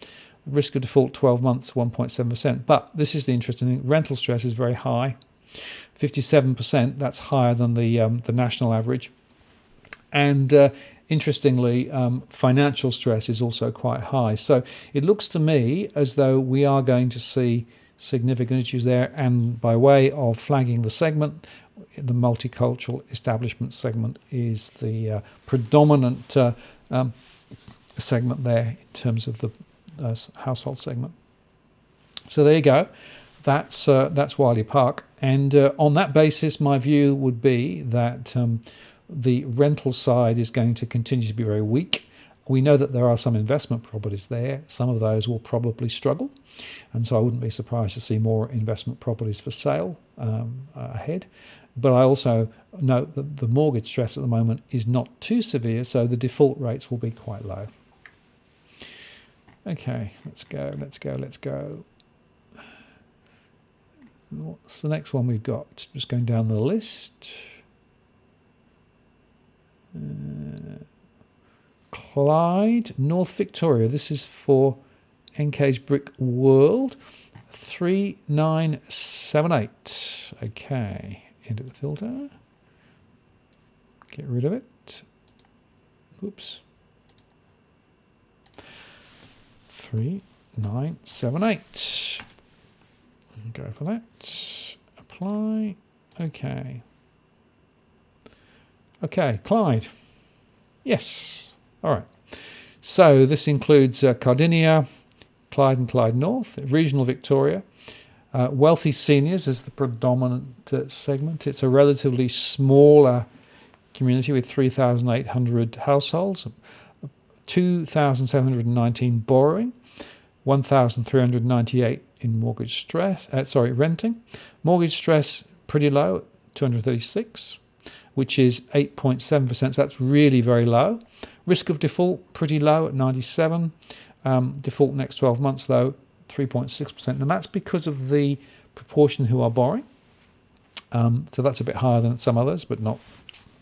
Risk of default 12 months, 1.7%. But this is the interesting thing. Rental stress is very high, 57%. That's higher than the national average. And interestingly, financial stress is also quite high. So it looks to me as though we are going to see significant issues there. And by way of flagging the segment, the multicultural establishment segment is the predominant segment there in terms of the household segment. So there you go. That's Wiley Park. And on that basis, my view would be that the rental side is going to continue to be very weak. We know that there are some investment properties there. Some of those will probably struggle. And so I wouldn't be surprised to see more investment properties for sale ahead. But I also note that the mortgage stress at the moment is not too severe, so the default rates will be quite low. Okay, let's go. What's the next one we've got? Just going down the list. Clyde, North Victoria. This is for NK's Brick World. 3978. Okay. Edit the filter. Get rid of it. Oops. 3978. Go for that. Apply. Okay. Okay, Clyde. Yes. All right. So this includes Cardinia, Clyde and Clyde North, regional Victoria. Wealthy seniors is the predominant segment. It's a relatively smaller community with 3,800 households, 2,719 borrowing, 1,398 in mortgage stress. Renting. Mortgage stress pretty low, at 236, which is 8.7%. So that's really very low. Risk of default pretty low at 97. Default next 12 months though 3.6%, and that's because of the proportion who are borrowing. So that's a bit higher than some others, but not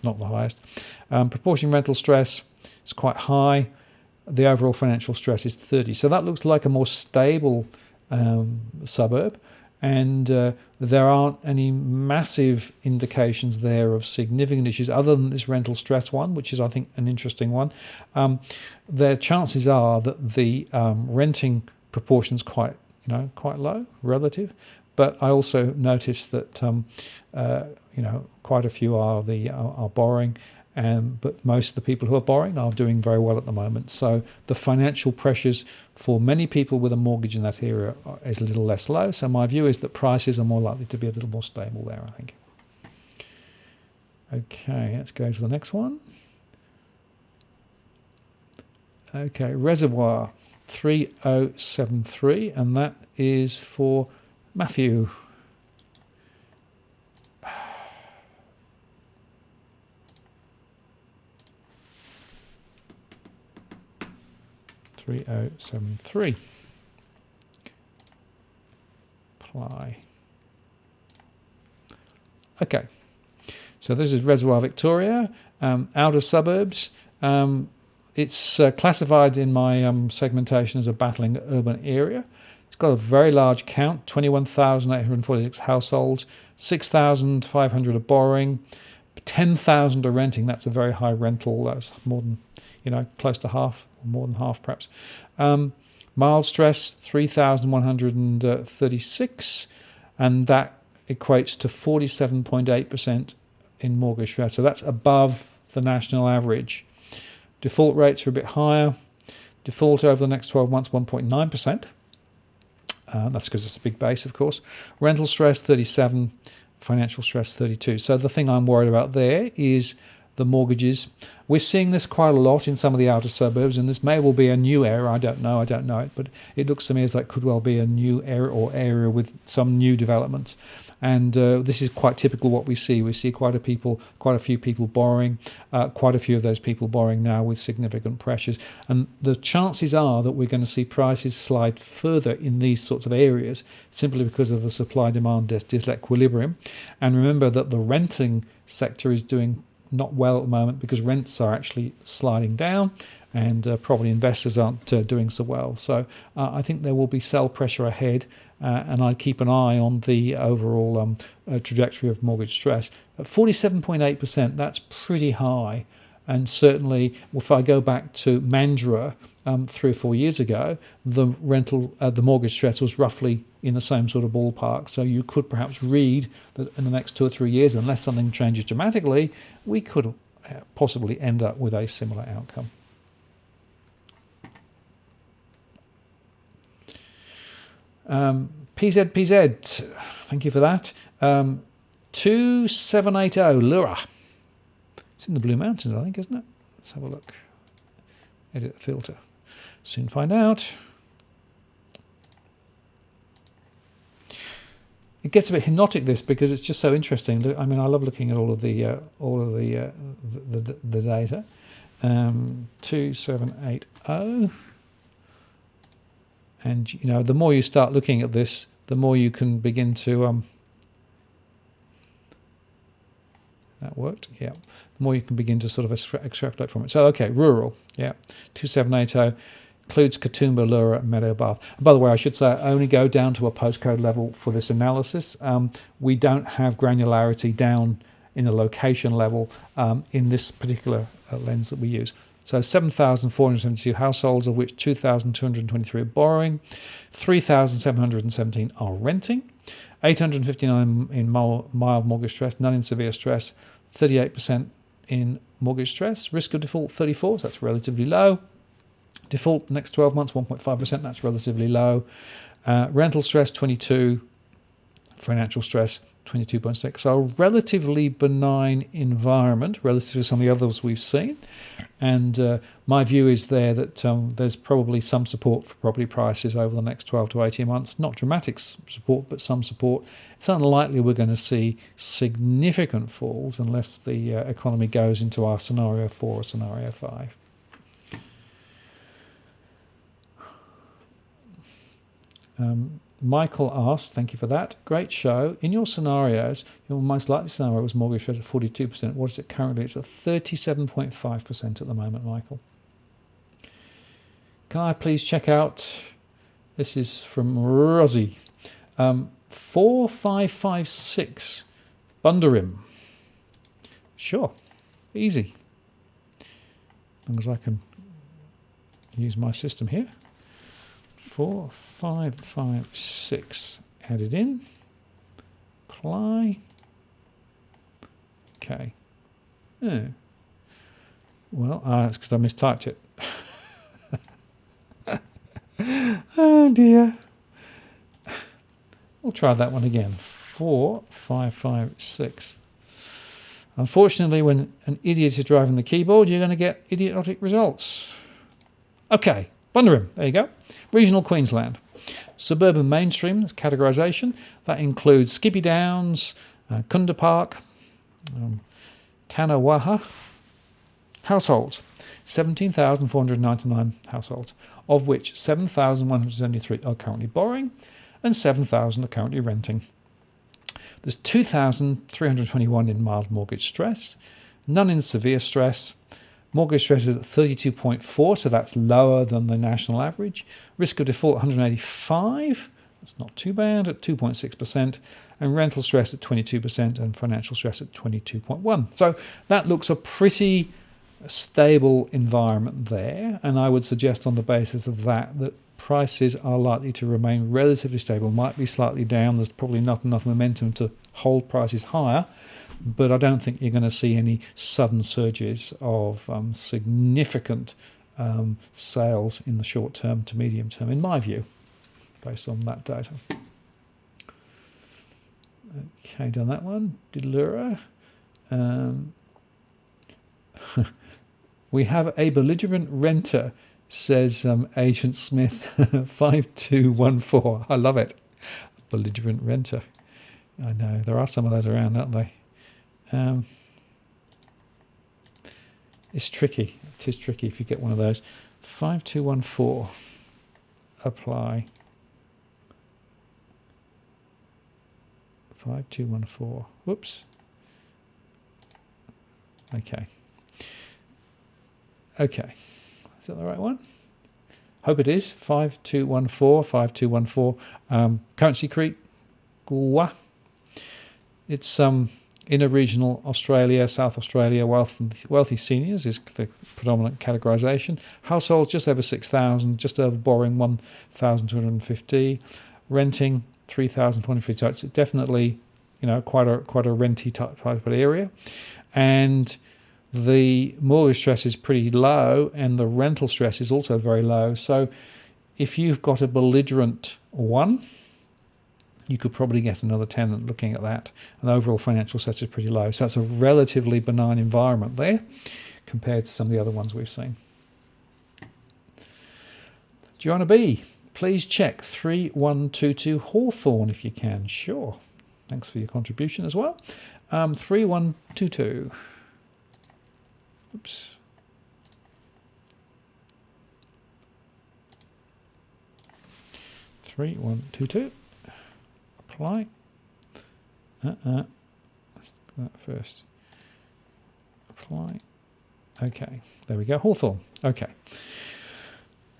the highest. Proportion rental stress is quite high. The overall financial stress is 30. So that looks like a more stable suburb, and there aren't any massive indications there of significant issues other than this rental stress one, which is, I think, an interesting one. The chances are that the renting proportion's quite low relative, but I also noticed that quite a few are borrowing, but most of the people who are borrowing are doing very well at the moment. So the financial pressures for many people with a mortgage in that area is a little less low. So my view is that prices are more likely to be a little more stable there, I think. Okay, let's go to the next one. Okay, Reservoir 3073, and that is for Matthew. .3073. Apply. Okay, so this is Reservoir Victoria, outer suburbs. It's classified in my segmentation as a battling urban area. It's got a very large count, 21,846 households, 6,500 are borrowing, 10,000 are renting. That's a very high rental. That's more than, close to half, or more than half perhaps. Mild stress, 3,136, and that equates to 47.8% in mortgage stress. So that's above the national average. Default rates are a bit higher. Default over the next 12 months, 1.9%. That's because it's a big base, of course. Rental stress, 37. Financial stress, 32. So the thing I'm worried about there is the mortgages. We're seeing this quite a lot in some of the outer suburbs, and this may well be a new area. I don't know it, but it looks to me as like could well be a new area or area with some new developments. And this is quite typical what we see. We see quite a few people borrowing, quite a few of those people borrowing now with significant pressures. And the chances are that we're going to see prices slide further in these sorts of areas simply because of the supply-demand disequilibrium. And remember that the renting sector is doing not well at the moment because rents are actually sliding down, and probably investors aren't doing so well. So I think there will be sell pressure ahead, and I'd keep an eye on the overall trajectory of mortgage stress. At 47.8%, that's pretty high. And certainly, if I go back to Mandurah 3 or 4 years ago, the mortgage stress was roughly in the same sort of ballpark. So you could perhaps read that in the next 2 or 3 years, unless something changes dramatically, we could possibly end up with a similar outcome. PZ, thank you for that. 2780 Lura. It's in the Blue Mountains, I think, isn't it? Let's have a look. Edit the filter. Soon find out. It gets a bit hypnotic, this, because it's just so interesting. I mean, I love looking at all of the data. 2780. And the more you start looking at this, the more you can begin to that worked, yeah. The more you can begin to sort of extrapolate from it. So okay, rural, yeah, 2780 includes Katoomba, Lura, and Meadow Bath. And by the way, I should say I only go down to a postcode level for this analysis. We don't have granularity down in the location level in this particular lens that we use. So 7,472 households, of which 2,223 are borrowing, 3,717 are renting, 859 in mild mortgage stress, none in severe stress, 38% in mortgage stress, risk of default 34, so that's relatively low. Default next 12 months, 1.5%. That's relatively low. Rental stress, 22. Financial stress, 22.6. So a relatively benign environment relative to some of the others we've seen. And my view is there that there's probably some support for property prices over the next 12 to 18 months. Not dramatic support, but some support. It's unlikely we're going to see significant falls unless the economy goes into our scenario 4 or scenario 5. Michael asked, thank you for that, great show. In your scenarios, your most likely scenario was mortgage rate at 42%. What is it currently? It's at 37.5% at the moment, Michael. Can I please check out, this is from Rosie, 4556 Bunderim. Sure, easy. As long as I can use my system here. 4556 added in, apply, okay. Oh. Well, it's because I mistyped it. Oh dear. We'll try that one again. 4556. Unfortunately, when an idiot is driving the keyboard, you're going to get idiotic results. Okay. Bunderim, there you go. Regional Queensland. Suburban mainstream categorisation. That includes Skippy Downs, Kunda Park, Tanawaha. Households, 17,499 households, of which 7,173 are currently borrowing and 7,000 are currently renting. There's 2,321 in mild mortgage stress, none in severe stress. Mortgage stress is at 32.4, so that's lower than the national average. Risk of default 185, that's not too bad, at 2.6%, and rental stress at 22% and financial stress at 22.1. So that looks a pretty stable environment there, and I would suggest on the basis of that prices are likely to remain relatively stable, might be slightly down. There's probably not enough momentum to hold prices higher, but I don't think you're going to see any sudden surges of significant sales in the short term to medium term, in my view, based on that data. Okay, done that one. Dilura. We have a belligerent renter, says Agent Smith 5214. I love it. Belligerent renter. I know, there are some of those around, aren't they? It's tricky. It is tricky if you get one of those. 5214. Apply. 5214. Whoops. Okay. Okay. Is that the right one? Hope it is. 5214. 5214. Currency Creek. Gulwa. It's inner regional Australia, South Australia, wealthy seniors is the predominant categorisation. Households just over 6,000, just over borrowing 1,250, renting 3,450. So it's definitely, quite a renty type of area, and the mortgage stress is pretty low, and the rental stress is also very low. So if you've got a belligerent one, you could probably get another tenant looking at that. And the overall financial stress is pretty low. So that's a relatively benign environment there compared to some of the other ones we've seen. Joanna B, please check 3122 Hawthorne if you can. Sure. Thanks for your contribution as well. 3122. Oops. Three, 1, 2, 2. Apply. That first. Apply. Okay, there we go. Hawthorne. Okay.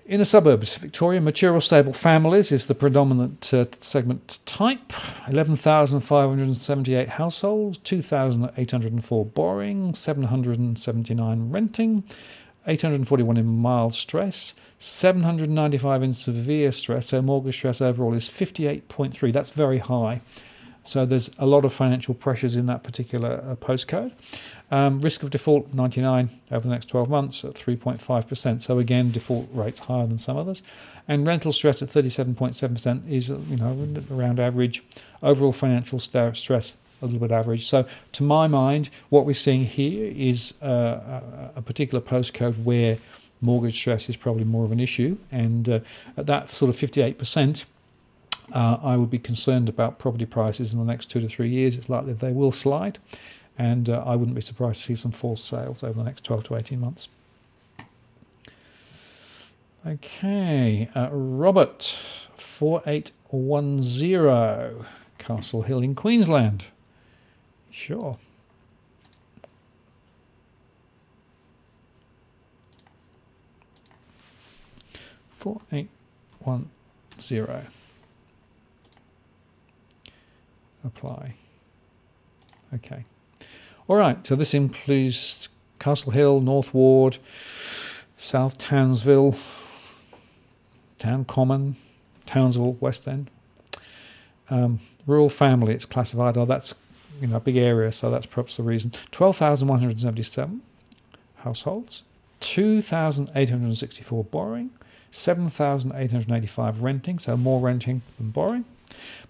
Inner suburbs, Victoria, mature or stable families is the predominant segment type. 11,578 households, 2,804 borrowing, 779 renting, 841 in mild stress, 795 in severe stress. So mortgage stress overall is 58.3. That's very high. So there's a lot of financial pressures in that particular postcode. Risk of default 99 over the next 12 months at 3.5%. So again, default rates higher than some others. And rental stress at 37.7% is around average. Overall financial stress a little bit average. So to my mind, what we're seeing here is a particular postcode where mortgage stress is probably more of an issue, and at that sort of 58%, I would be concerned about property prices in the next 2 to 3 years. It's likely they will slide, and I wouldn't be surprised to see some false sales over the next 12 to 18 months. Okay, Robert, 4810, Castle Hill in Queensland. Sure. $4810. Apply. Okay. All right. So this includes Castle Hill, North Ward, South Townsville, Town Common, Townsville, West End. Rural family. It's classified. Oh, that's a big area. So that's perhaps the reason. 12,177 households. 2,864 borrowing. 7,885 renting, so more renting than borrowing.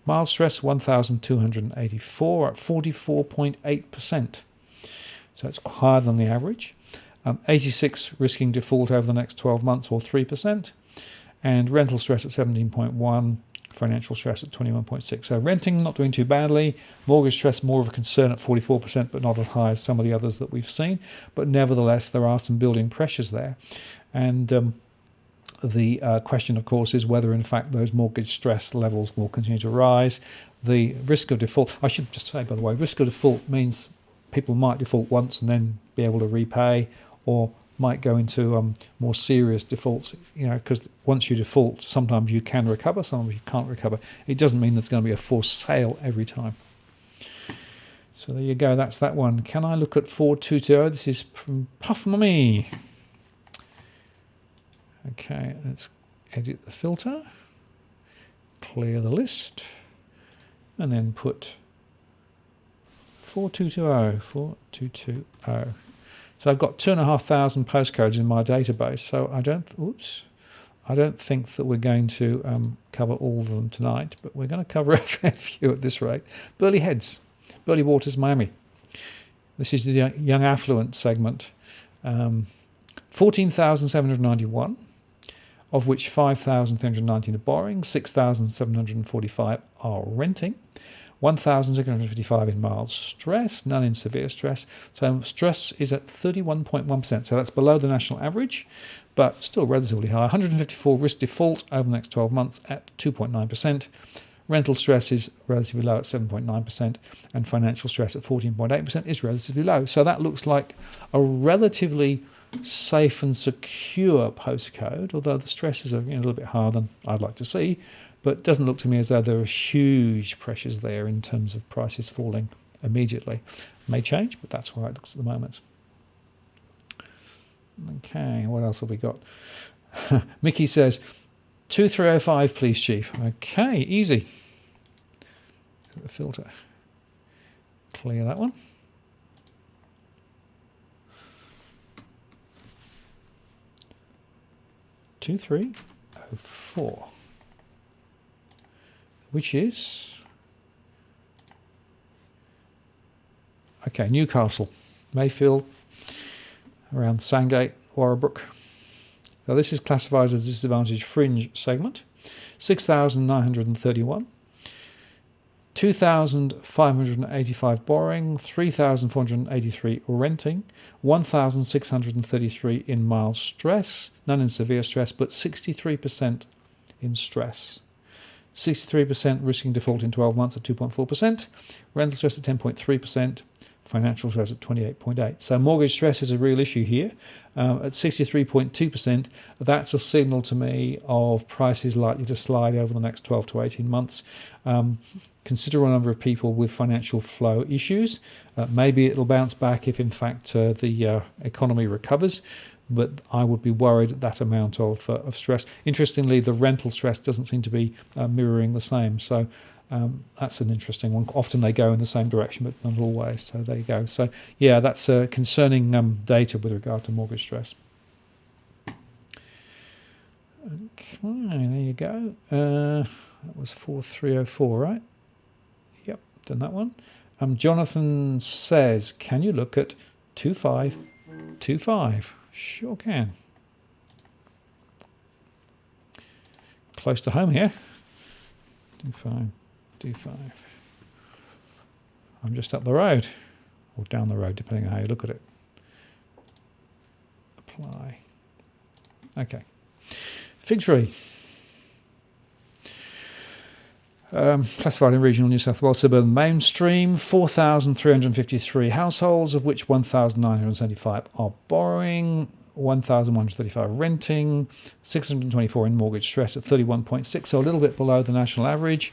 Mild stress 1,284 at 44.8%. So it's higher than the average. 86 risking default over the next 12 months or 3%. And rental stress at 17.1, financial stress at 21.6. So renting not doing too badly. Mortgage stress more of a concern at 44%, but not as high as some of the others that we've seen. But nevertheless, there are some building pressures there. And the question, of course, is whether, in fact, those mortgage stress levels will continue to rise. The risk of default, I should just say, by the way, risk of default means people might default once and then be able to repay, or might go into more serious defaults, because once you default, sometimes you can recover, sometimes you can't recover. It doesn't mean there's going to be a forced sale every time. So there you go, that's that one. Can I look at 4220? This is from Puff Mummy. Okay, let's edit the filter, clear the list, and then put 4220. So I've got 2,500 postcodes in my database, so I don't think that we're going to cover all of them tonight, but we're going to cover a fair few at this rate. Burley Heads, Burley Waters, Miami. This is the young affluent segment. 14,791. Of which 5,319 are borrowing, 6,745 are renting, 1,655 in mild stress, none in severe stress. So stress is at 31.1%, so that's below the national average, but still relatively high. 154 risk default over the next 12 months at 2.9%. Rental stress is relatively low at 7.9%, and financial stress at 14.8% is relatively low. So that looks like a relatively safe and secure postcode, although the stresses are a little bit higher than I'd like to see, but it doesn't look to me as though there are huge pressures there in terms of prices falling immediately. May change, but that's where it looks at the moment. Okay, what else have we got? Mickey says 2305 please, Chief. Okay, easy. The filter, clear that one. 2304, which is, okay, Newcastle, Mayfield, around Sandgate, Warrabrook. Now this is classified as a disadvantaged fringe segment. 6,931, 2,585 borrowing, 3,483 renting, 1,633 in mild stress, none in severe stress, but 63% in stress. 63% risking default in 12 months at 2.4%, rental stress at 10.3%, financial stress at 28.8%. So mortgage stress is a real issue here. At 63.2%, that's a signal to me of prices likely to slide over the next 12 to 18 months. Considerable number of people with financial flow issues. Maybe it'll bounce back if, in fact, the economy recovers, but I would be worried at that amount of stress. Interestingly, the rental stress doesn't seem to be mirroring the same. So That's an interesting one. Often they go in the same direction, but not always. So there you go. So yeah, that's concerning data with regard to mortgage stress. Okay, there you go. That was 4304, right? Yep, done that one. Jonathan says, can you look at 2525? Sure can. Close to home here. 25. I'm just up the road, or down the road, depending on how you look at it. Apply. Okay. Fig tree. Classified in regional New South Wales suburban mainstream, 4,353 households, of which 1,975 are borrowing, 1,135 renting, 624 in mortgage stress at 31.6, so a little bit below the national average.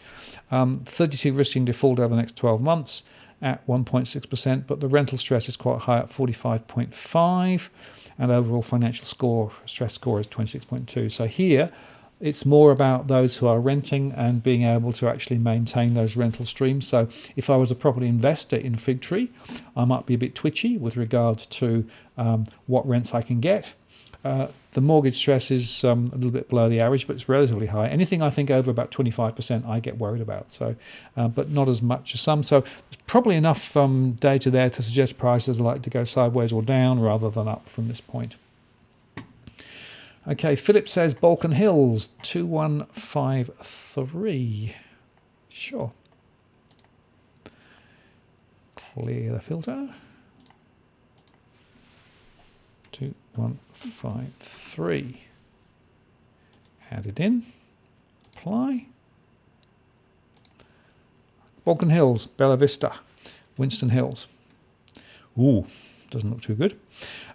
32 risking default over the next 12 months at 1.6%, but the rental stress is quite high at 45.5, and overall financial stress score is 26.2. So here, it's more about those who are renting and being able to actually maintain those rental streams. So if I was a property investor in Fig Tree, I might be a bit twitchy with regards to what rents I can get. The mortgage stress is a little bit below the average, but it's relatively high. Anything I think over about 25%, I get worried about. So, but not as much as some. So there's probably enough data there to suggest prices are likely to go sideways or down rather than up from this point. Okay, Philip says Balkan Hills, 2153. Sure. Clear the filter. 2153. Add it in. Apply. Balkan Hills, Bella Vista, Winston Hills. Ooh, doesn't look too good.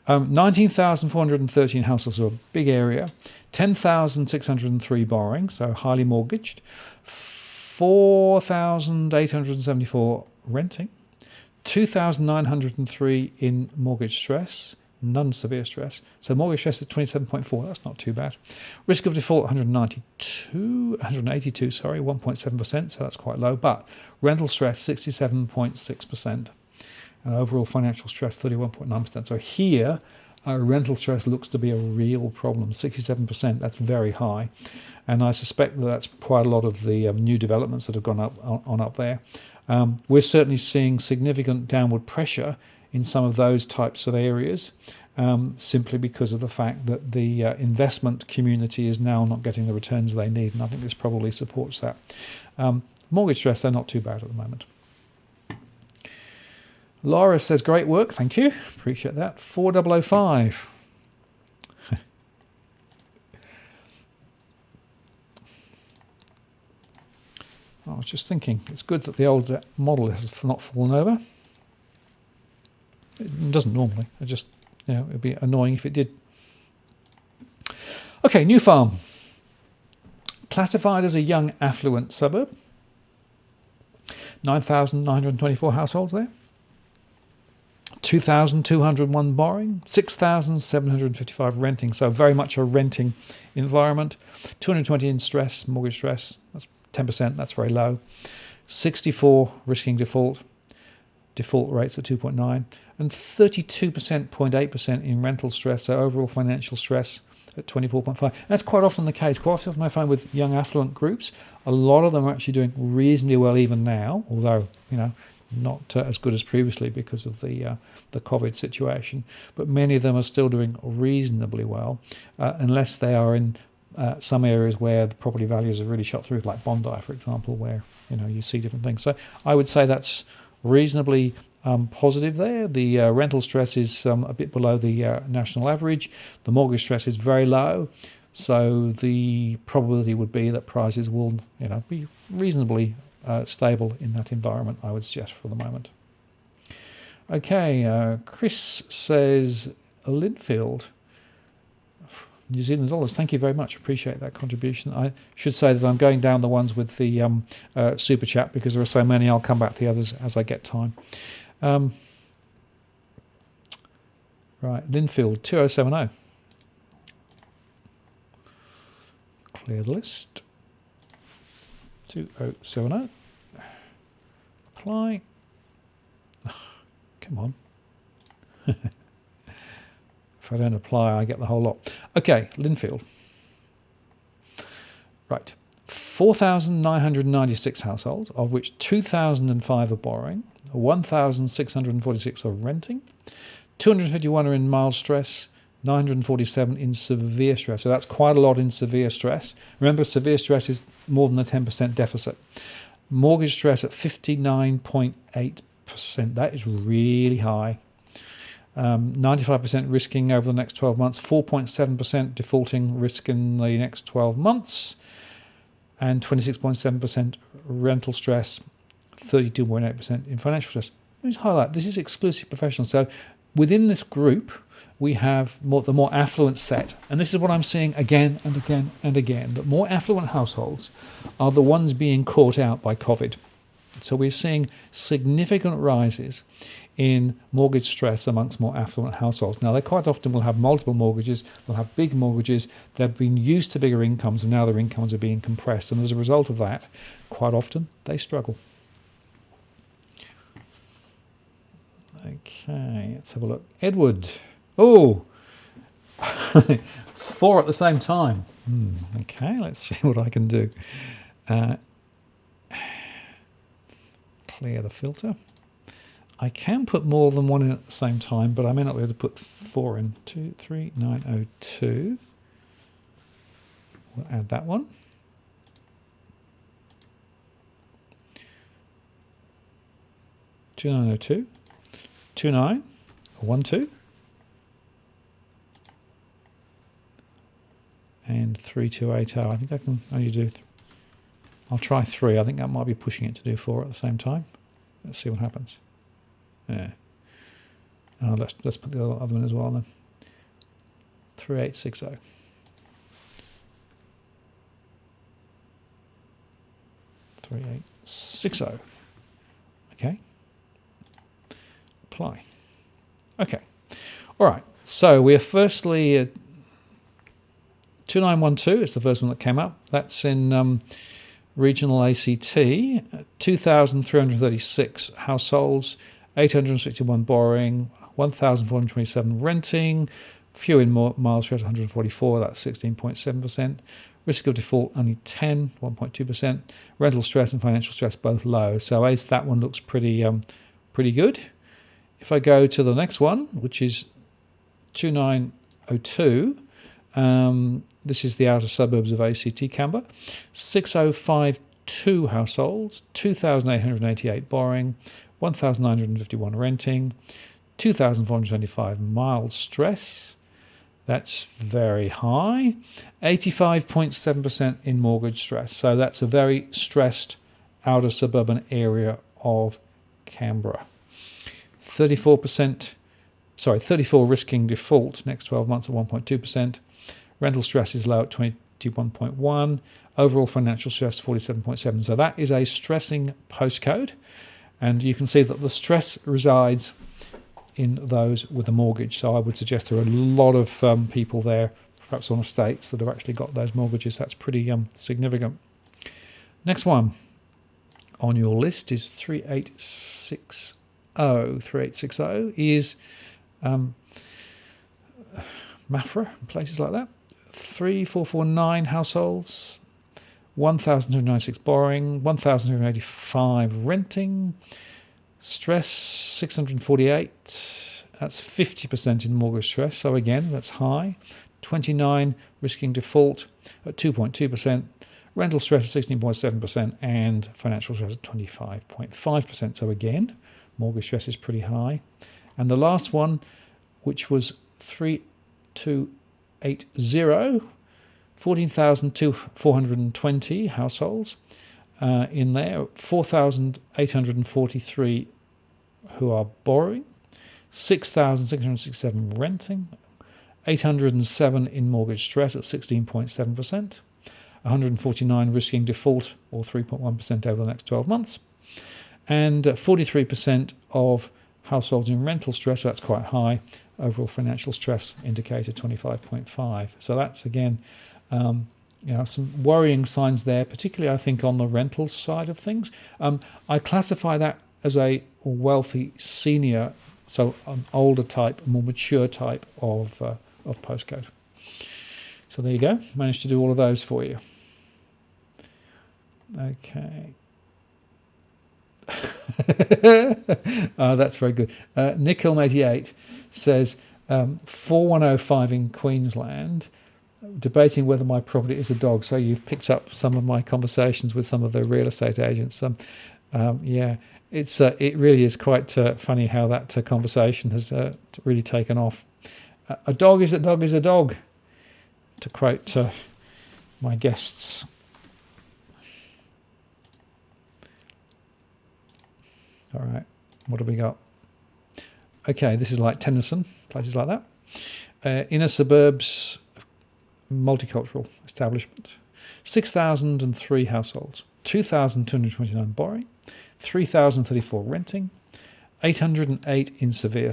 19,413 households, so a big area. 10,603 borrowing, so highly mortgaged. 4,874 renting. 2,903 in mortgage stress, none severe stress. So mortgage stress is 27.4, that's not too bad. Risk of default 182, 1.7%, so that's quite low. But rental stress 67.6%. Overall financial stress 31.9%. So here, rental stress looks to be a real problem. 67%, that's very high. And I suspect that that's quite a lot of the new developments that have gone up there. We're certainly seeing significant downward pressure in some of those types of areas, simply because of the fact that the investment community is now not getting the returns they need. And I think this probably supports that. Mortgage stress, they're not too bad at the moment. Laura says, great work, thank you. Appreciate that. 4005. I was just thinking, it's good that the old model has not fallen over. It doesn't normally. It just, it'd be annoying if it did. Okay, New Farm. Classified as a young affluent suburb. 9,924 households there. 2,201 borrowing, 6,755 renting, so very much a renting environment. 220 in stress, mortgage stress, that's 10%, that's very low. 64 risking default rates at 2.9, and 32%, 0.8% in rental stress, so overall financial stress at 24.5. That's quite often the case. Quite often I find with young affluent groups, a lot of them are actually doing reasonably well even now, although, not as good as previously because of the COVID situation, but many of them are still doing reasonably well, unless they are in some areas where the property values have really shot through, like Bondi, for example, where you see different things. So I would say that's reasonably positive there. The rental stress is a bit below the national average. The mortgage stress is very low, so the probability would be that prices will be reasonably stable in that environment, I would suggest, for the moment. Okay, Chris says Linfield, New Zealand dollars. Thank you very much. Appreciate that contribution. I should say that I'm going down the ones with the super chat because there are so many. I'll come back to the others as I get time. Right, Linfield 2070. Clear the list. 2070. apply. Oh, come on. If I don't apply, I get the whole lot. Okay, Linfield. Right. 4,996 households, of which 2,005 are borrowing, 1,646 are renting, 251 are in mild stress, 947 in severe stress. So that's quite a lot in severe stress. Remember, severe stress is more than a 10% deficit. Mortgage stress at 59.8%. That is really high. 95% risking over the next 12 months, 4.7% defaulting risk in the next 12 months, and 26.7% rental stress, 32.8% in financial stress. Let me highlight, this is exclusive professional. So within this group, we have the more affluent set. And this is what I'm seeing again and again and again, that more affluent households are the ones being caught out by COVID. So we're seeing significant rises in mortgage stress amongst more affluent households. Now, they quite often will have multiple mortgages, they'll have big mortgages, they've been used to bigger incomes and now their incomes are being compressed. And as a result of that, quite often they struggle. Okay, let's have a look. Edward. Oh, 4 at the same time. Okay, let's see what I can do. Clear the filter. I can put more than one in at the same time, but I may not be able to put 4 in. 23902. We'll add that one. Two 2902. 2912. And 3280. I think I can only do. I'll try 3. I think that might be pushing it to do 4 at the same time. Let's see what happens. Yeah. Let's put the other one as well then. 3860. Okay. Apply. Okay. All right. So we're firstly at 2912. It's the first one that came up. That's in regional ACT. 2,336 households. 861 borrowing, 1,427 renting, few in mild stress, 144, that's 16.7%. Risk of default only 10, 1.2%. Rental stress and financial stress both low. So that one looks pretty good. If I go to the next one, which is 2902, this is the outer suburbs of ACT Canberra, 6052 households, 2,888 borrowing, 1,951 renting, 2,425 mild stress. That's very high. 85.7% in mortgage stress. So that's a very stressed outer suburban area of Canberra. 34 risking default next 12 months at 1.2%. Rental stress is low at 21.1. Overall financial stress 47.7. So that is a stressing postcode. And you can see that the stress resides in those with a mortgage. So I would suggest there are a lot of people there, perhaps on estates, that have actually got those mortgages. That's pretty significant. Next one on your list is 3860. 3860 is Mafra, places like that. 3,449 households. 1,296 borrowing, 1,285 renting, stress 648, that's 50% in mortgage stress, so again, that's high. 29 risking default at 2.2%, rental stress at 16.7%, and financial stress at 25.5%. So again, mortgage stress is pretty high. And the last one, which was 3280, 14,420 households in there, 4,843 who are borrowing, 6,667 renting, 807 in mortgage stress at 16.7%, 149 risking default or 3.1% over the next 12 months, and 43% of households in rental stress, so that's quite high. Overall financial stress indicator 25.5. So that's again, some worrying signs there, particularly I think on the rental side of things. I classify that as a wealthy senior, so an older type, more mature type of postcode. So there you go. Managed to do all of those for you. Okay. That's very good. Nickel88 says 4105 in Queensland, debating whether my property is a dog. So you've picked up some of my conversations with some of the real estate agents. Yeah, it really is quite funny how that conversation has really taken off. A dog is a dog is a dog, to quote my guests. All right, what have we got? Okay, this is like Tennyson, places like that. Inner suburbs, multicultural establishment. 6,003 households, 2,229 borrowing, 3,034 renting, 808 in severe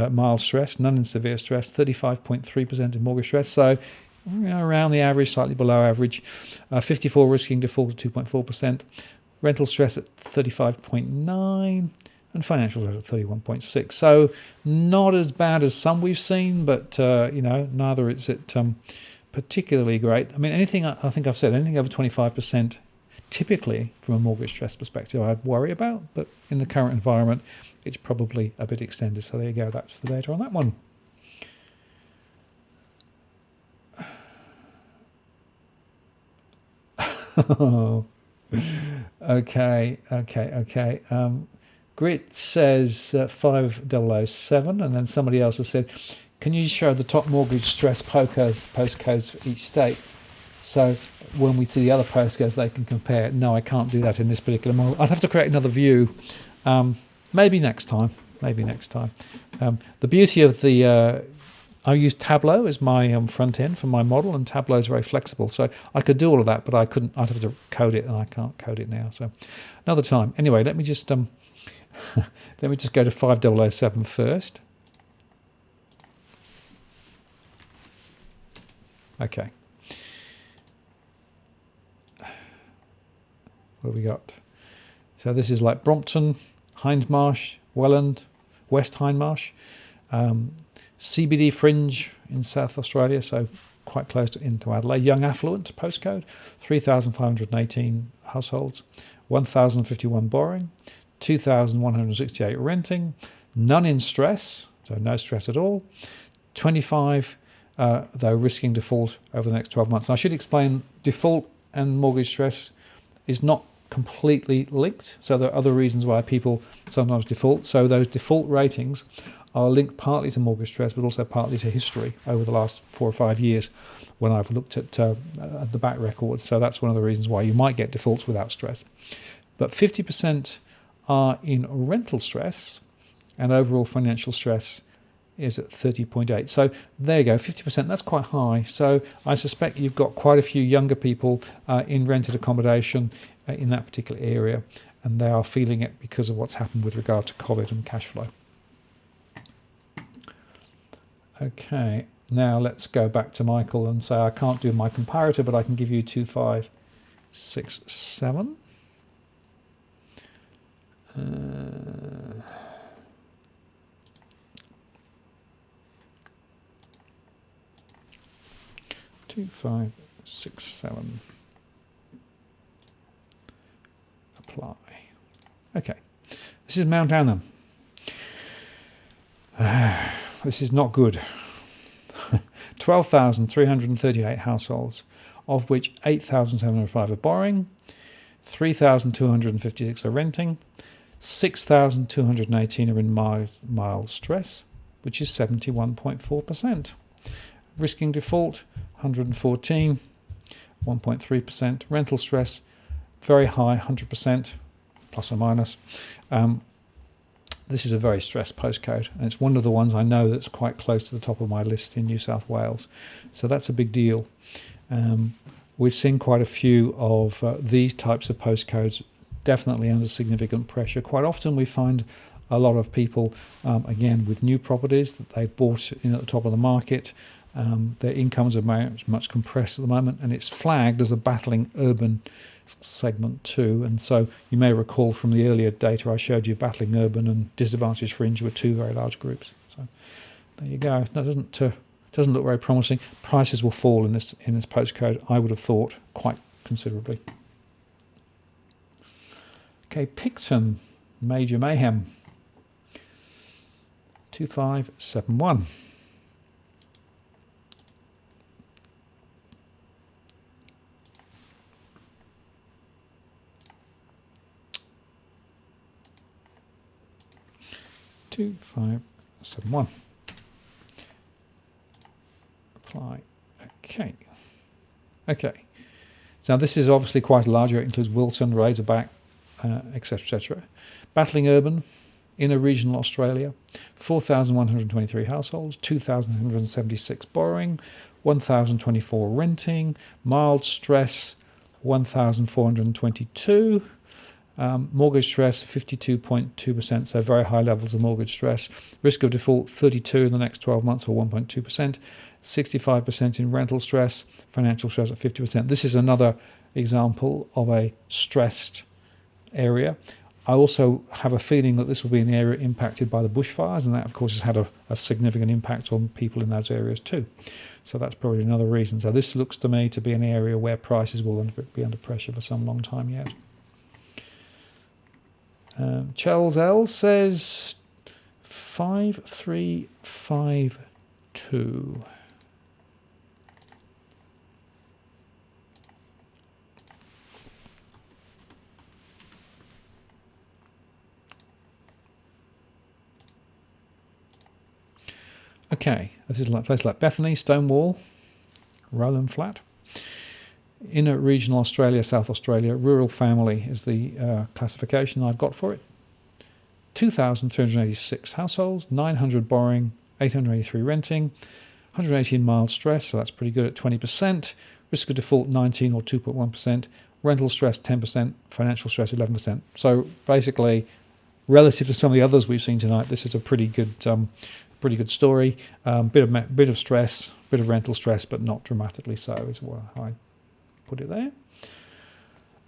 mild stress, none in severe stress, 35.3% in mortgage stress, so around the average, slightly below average. 54 risking default at 2.4%. Rental stress at 35.9%, and financial stress at 31.6%. So not as bad as some we've seen, but neither is it particularly great. I mean, anything I think I've said, anything over 25%, typically from a mortgage stress perspective, I'd worry about. But in the current environment, it's probably a bit extended. So there you go. That's the data on that one. Okay. Grit says 5007, and then somebody else has said, can you show the top mortgage stress postcodes for each state? So when we see the other postcodes, they can compare. No, I can't do that in this particular model. I'd have to create another view. Maybe next time. The beauty of the... I use Tableau as my front end for my model, and Tableau is very flexible. So I could do all of that, but I couldn't. I'd have to code it, and I can't code it now. So another time. Anyway, let me just go to 5007 first. Okay. What have we got? So this is like Brompton, Hindmarsh, Welland, West Hindmarsh. CBD Fringe in South Australia, so quite close into Adelaide. Young affluent postcode, 3,518 households, 1,051 borrowing, 2,168 renting, none in stress, so no stress at all, 25 though risking default over the next 12 months. And I should explain, default and mortgage stress is not completely linked, so there are other reasons why people sometimes default. So those default ratings are linked partly to mortgage stress, but also partly to history over the last 4 or 5 years when I've looked at the back records. So that's one of the reasons why you might get defaults without stress. But 50% are in rental stress, and overall financial stress is at 30.8. So there you go, 50%, that's quite high. So I suspect you've got quite a few younger people in rented accommodation in that particular area, and they are feeling it because of what's happened with regard to COVID and cash flow. Okay, now let's go back to Michael and say I can't do my comparator, but I can give you 2567. 2567. Apply. Okay, this is Mount Annan. This is not good. 12,338 households, of which 8,705 are borrowing, 3,256 are renting, 6,218 are in mild stress, which is 71.4%. Risking default, 114, 1.3%. Rental stress, very high, 100%, plus or minus. This is a very stressed postcode, and it's one of the ones I know that's quite close to the top of my list in New South Wales. So that's a big deal. We've seen quite a few of these types of postcodes definitely under significant pressure. Quite often we find a lot of people, again, with new properties that they've bought in at the top of the market. Their incomes are much compressed at the moment, and it's flagged as a battling urban segment too. And so you may recall from the earlier data I showed you, battling urban and disadvantaged fringe were two very large groups. So there you go. That doesn't look very promising. Prices will fall in this postcode, I would have thought, quite considerably. Okay, Picton, Major Mayhem, 2571. $2,571. Apply. Okay. So this is obviously quite a larger. It includes Wilton, Razorback, etc., etc. Battling urban, inner regional Australia, 4,123 households, 2,176 borrowing, 1,024 renting, mild stress, 1,422. Mortgage stress 52.2%, so very high levels of mortgage stress. Risk of default 32 in the next 12 months, or 1.2%. 65% in rental stress. Financial stress at 50%. This is another example of a stressed area. I also have a feeling that this will be an area impacted by the bushfires, and that of course has had a significant impact on people in those areas too. So that's probably another reason. So this looks to me to be an area where prices will be under pressure for some long time yet. Charles L says 5352. Okay, this is a place like Bethany, Stonewall, Rowland Flat. Inner regional Australia, South Australia, rural family is the classification I've got for it. 2,386 households, 900 borrowing, 883 renting, 118 mild stress, so that's pretty good at 20%. Risk of default 19 or 2.1%. Rental stress 10%, financial stress 11%. So basically, relative to some of the others we've seen tonight, this is a pretty good story. Bit of stress, bit of rental stress, but not dramatically so, is what I put it there.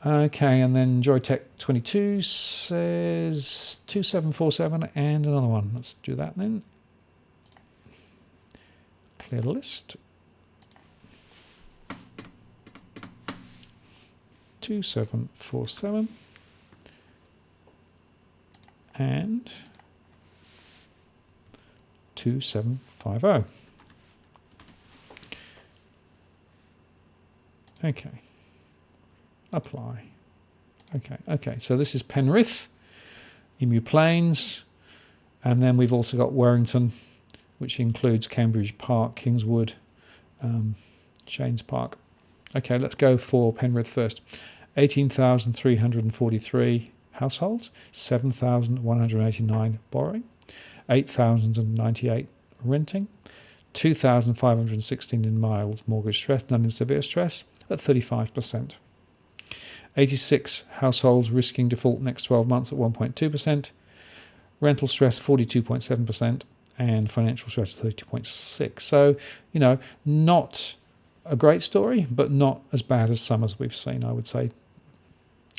Okay, and then Joytech 22 says 2747 and another one. Let's do that then. Clear the list. 2747 and 2750. Okay. Apply. Okay. So this is Penrith, Emu Plains, and then we've also got Warrington, which includes Cambridge Park, Kingswood, Shanes Park. Okay, let's go for Penrith first. 18,343 households, 7,189 borrowing, 8,098 renting, 2,516 in mild mortgage stress, none in severe stress, at 35%. 86 households risking default next 12 months at 1.2%, rental stress 42.7%, and financial stress 32.6%. So, not a great story, but not as bad as some as we've seen, I would say.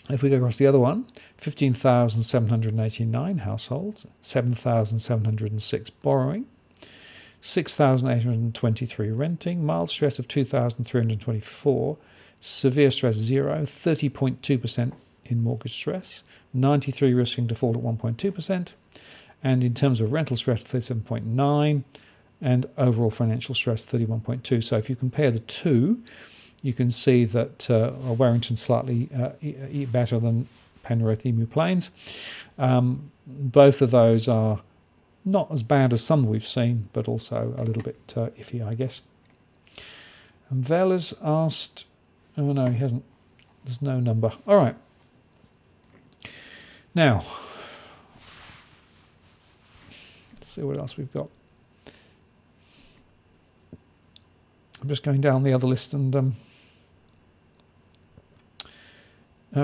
If we go across the other one, 15,789 households, 7,706 borrowing, 6,823 renting, mild stress of 2,324, severe stress 0, 30.2% in mortgage stress, 93 risking default at 1.2%, and in terms of rental stress 37.9, and overall financial stress 31.2. So if you compare the two, you can see that Warrington's slightly better than Penrith, Emu Plains. Both of those are not as bad as some we've seen, but also a little bit iffy, I guess. And Vel has asked, oh no, he hasn't, there's no number. All right. Now, let's see what else we've got. I'm just going down the other list, and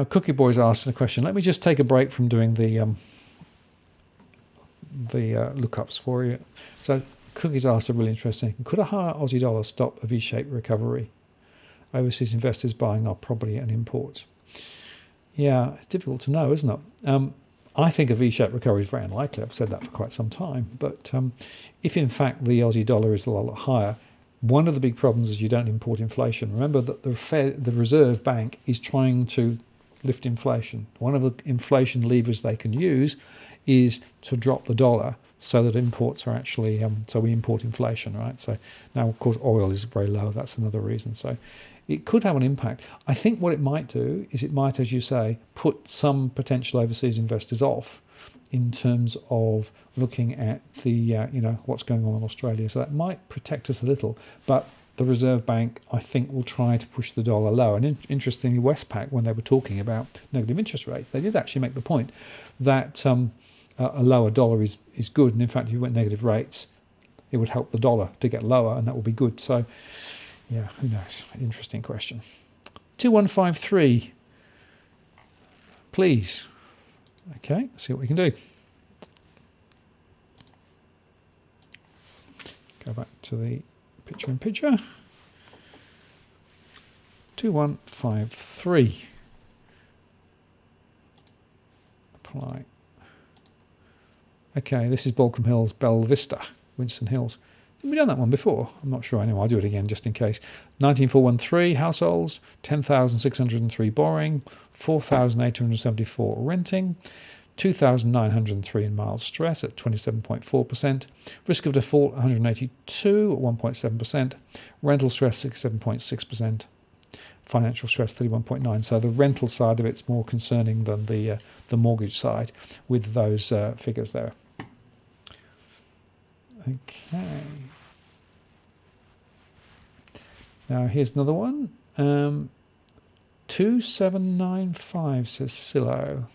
Cookie Boy's asked a question. Let me just take a break from doing the lookups for you. So Cookies asked a really interesting, could a higher Aussie dollar stop a V-shaped recovery? Overseas investors buying our property and imports. Yeah, it's difficult to know, isn't it? I think a V-shaped recovery is very unlikely. I've said that for quite some time. But if in fact the Aussie dollar is a lot higher, one of the big problems is you don't import inflation. Remember that the Reserve Bank is trying to lift inflation. One of the inflation levers they can use is to drop the dollar so that imports are actually, so we import inflation, right? So now, of course, oil is very low. That's another reason. So it could have an impact. I think what it might do is it might, as you say, put some potential overseas investors off in terms of looking at the, what's going on in Australia. So that might protect us a little. But the Reserve Bank, I think, will try to push the dollar lower. And interestingly, Westpac, when they were talking about negative interest rates, they did actually make the point that a lower dollar is good. And in fact, if you went negative rates, it would help the dollar to get lower, and that would be good. So, yeah, who knows? Interesting question. 2153. Please. Okay, let's see what we can do. Go back to the picture-in-picture. 2153. Apply. Okay, this is Balcombe Hills, Bell Vista, Winston Hills. We've done that one before. I'm not sure. Anyway, I'll do it again just in case. 19413 households, 10,603 borrowing, 4,874 renting, 2,903 in mild stress at 27.4%, risk of default 182 at 1.7%, rental stress 67.6%, financial stress 31.9%. So the rental side of it's more concerning than the mortgage side with those figures there. Okay. Now here's another one. 2795 says Silo.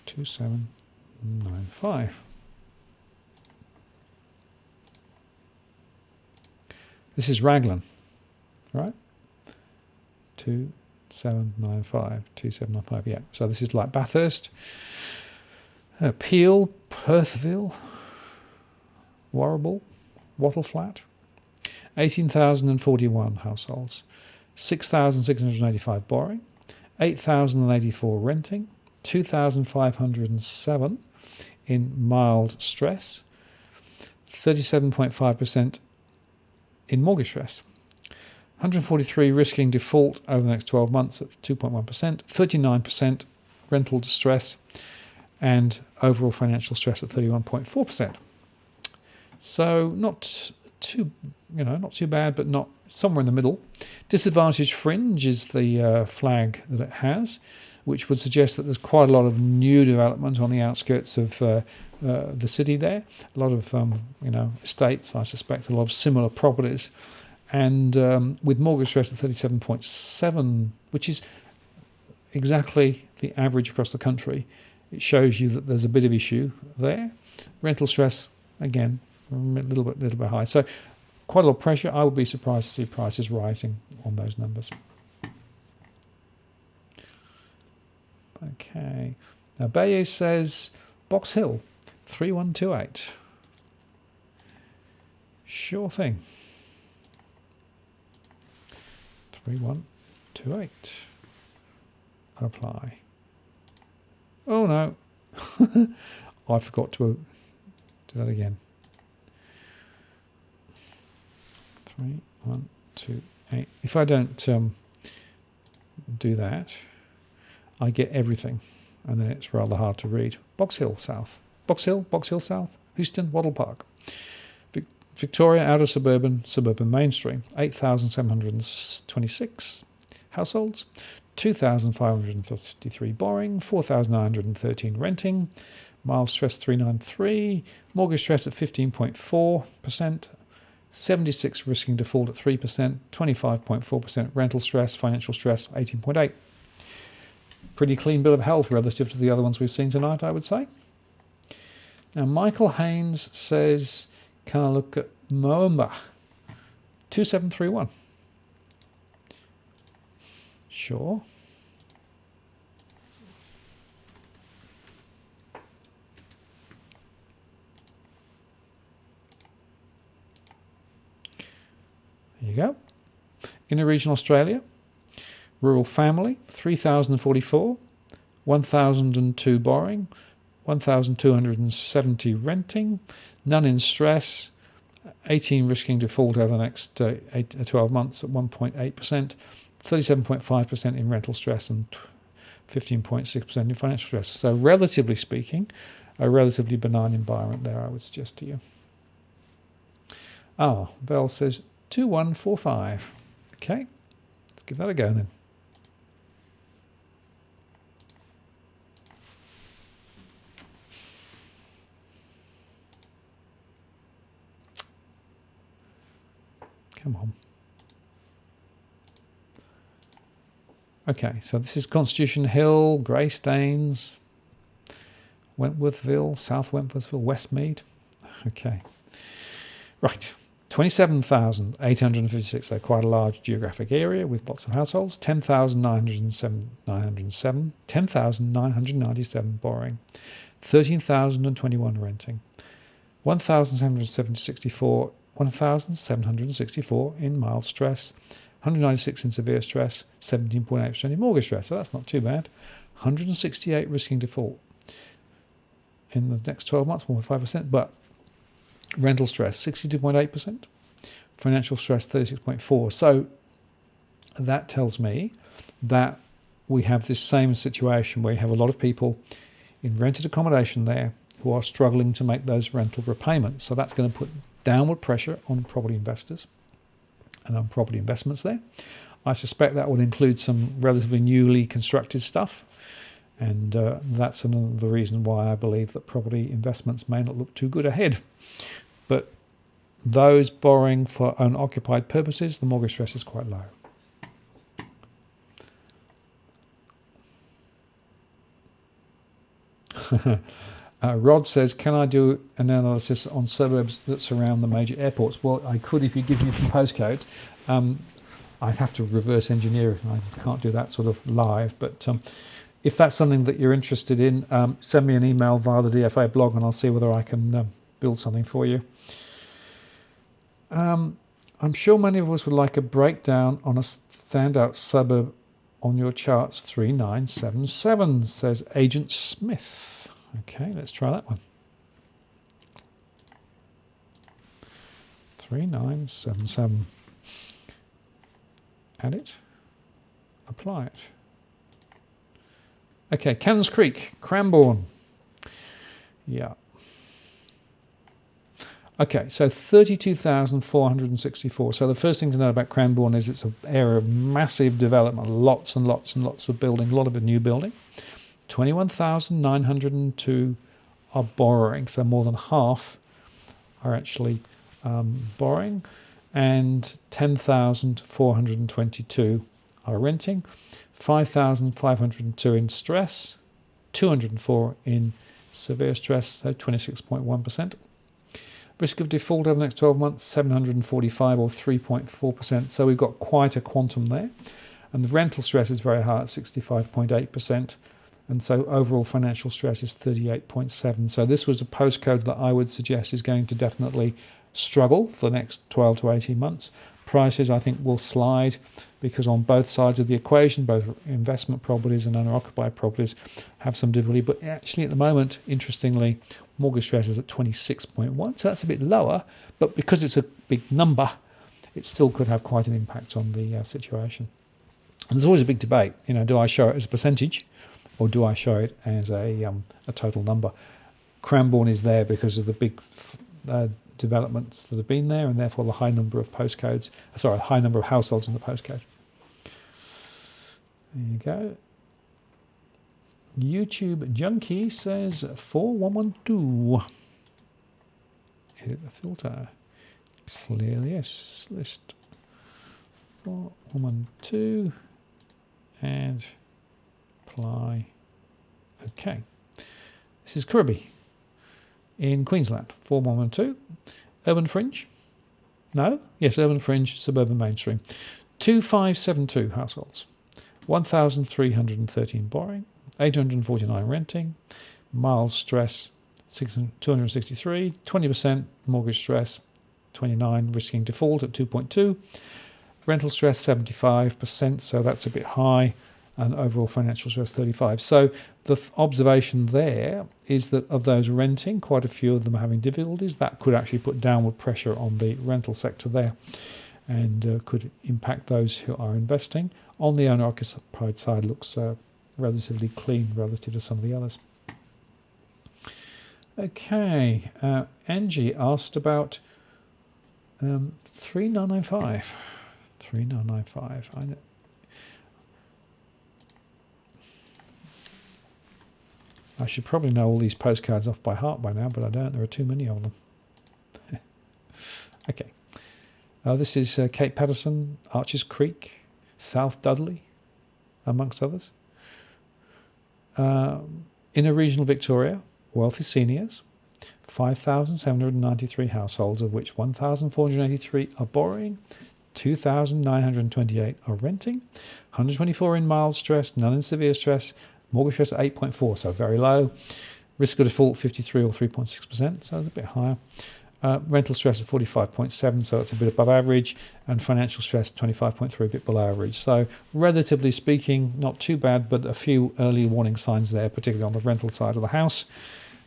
$2,795. This is Raglan, right? 2795, yeah. So this is like Bathurst, Peel, Perthville, Warrable, Wattleflat. 18,041 households, 6,685 borrowing, 8,084 renting, 2,507 in mild stress, 37.5% in mortgage stress, 143 risking default over the next 12 months at 2.1%, 39% rental distress, and overall financial stress at 31.4%. So not too bad, but not somewhere in the middle. Disadvantage fringe is the flag that it has, which would suggest that there's quite a lot of new development on the outskirts of the city there. A lot of estates, I suspect, a lot of similar properties. And with mortgage stress at 37.7, which is exactly the average across the country, it shows you that there's a bit of issue there. Rental stress, again, a little bit high. So quite a lot of pressure. I would be surprised to see prices rising on those numbers. Okay. Now Bayou says Box Hill, 3128. Sure thing. 3128. Apply. Oh no. I forgot to do that again. 3128. If I don't do that, I get everything, and then it's rather hard to read. Box Hill South. Box Hill South, Houston, Wattle Park. Victoria, outer suburban mainstream. 8,726 households, 2,553 borrowing, 4,913 renting, mild stress 393, mortgage stress at 15.4%, 76 risking default at 3%, 25.4% rental stress, financial stress 18.8%. Pretty clean bill of health relative to the other ones we've seen tonight, I would say. Now, Michael Haynes says, can I look at Moomba? 2731. Sure. you go. Inner region Australia, rural family, 3,044, 1,002 borrowing, 1,270 renting, none in stress, 18 risking default over the next 12 months at 1.8%, 37.5% in rental stress and 15.6% in financial stress. So relatively speaking, a relatively benign environment there, I would suggest to you. Bell says 2145. Okay, let's give that a go then. Come on. Okay, so this is Constitution Hill, Greystanes, Wentworthville, South Wentworthville, Westmead. Okay. Right. 27,856, so quite a large geographic area with lots of households. 10,907, 10,997 borrowing. 13,021 renting. 1,764 in mild stress. 196 in severe stress, 17.8% in mortgage stress. So that's not too bad. 168 risking default in the next 12 months, 1.5%. But rental stress, 62.8%. Financial stress, 36.4%. So that tells me that we have this same situation where you have a lot of people in rented accommodation there who are struggling to make those rental repayments. So that's going to put downward pressure on property investors and on property investments there. I suspect that will include some relatively newly constructed stuff. And that's another reason why I believe that property investments may not look too good ahead. But those borrowing for owner-occupied purposes, the mortgage stress is quite low. Rod says, can I do an analysis on suburbs that surround the major airports? Well, I could if you give me some postcodes. I'd have to reverse engineer it. I can't do that sort of live. But if that's something that you're interested in, send me an email via the DFA blog and I'll see whether I can build something for you. I'm sure many of us would like a breakdown on a standout suburb on your charts. 3977, says Agent Smith. Okay, let's try that one. 3977. Add it. Apply it. Okay, Cannons Creek, Cranbourne. Yeah. Okay, so 32,464. So the first thing to know about Cranbourne is it's an area of massive development, lots and lots and lots of building, a lot of new building. 21,902 are borrowing, so more than half are actually borrowing, and 10,422 are renting, 5,502 in stress, 204 in severe stress, so 26.1%. Risk of default over the next 12 months, 745 or 3.4%. So we've got quite a quantum there. And the rental stress is very high at 65.8%. And so overall financial stress is 38.7%. So this was a postcode that I would suggest is going to definitely struggle for the next 12 to 18 months. Prices, I think, will slide because on both sides of the equation, both investment properties and owner-occupied properties have some difficulty. But actually at the moment, interestingly, mortgage stress is at 26.1. So that's a bit lower. But because it's a big number, it still could have quite an impact on the situation. And there's always a big debate. Do I show it as a percentage or do I show it as a total number? Cranbourne is there because of the big developments that have been there, and therefore the high number of postcodes. High number of households in the postcode. There you go. YouTube Junkie says 4112. Edit the filter. Clear this list. 4112 and apply. Okay. This is Kirby in Queensland. 4112. Urban Fringe. No? Yes, Urban Fringe, suburban mainstream. 2572 households. 1,313 borrowing. 849 renting. Mild stress, 263. 20% mortgage stress. 29, risking default at 2.2. Rental stress 75%, so that's a bit high, and overall financial stress 35. So the observation there is that of those renting, quite a few of them are having difficulties. That could actually put downward pressure on the rental sector there, and could impact those who are investing. On the owner-occupied side, looks relatively clean relative to some of the others. Okay, Angie asked about 3995. 3995. I should probably know all these postcards off by heart by now, but I don't. There are too many of them. Okay. This is Cape Patterson, Arches Creek, South Dudley, amongst others. Inner regional Victoria, wealthy seniors, 5,793 households, of which 1,483 are borrowing, 2,928 are renting, 124 in mild stress, none in severe stress, mortgage stress 8.4, so very low. Risk of default 53 or 3.6%, so it's a bit higher. Rental stress at 45.7, so it's a bit above average, and financial stress 25.3, a bit below average. So relatively speaking, not too bad, but a few early warning signs there, particularly on the rental side of the house.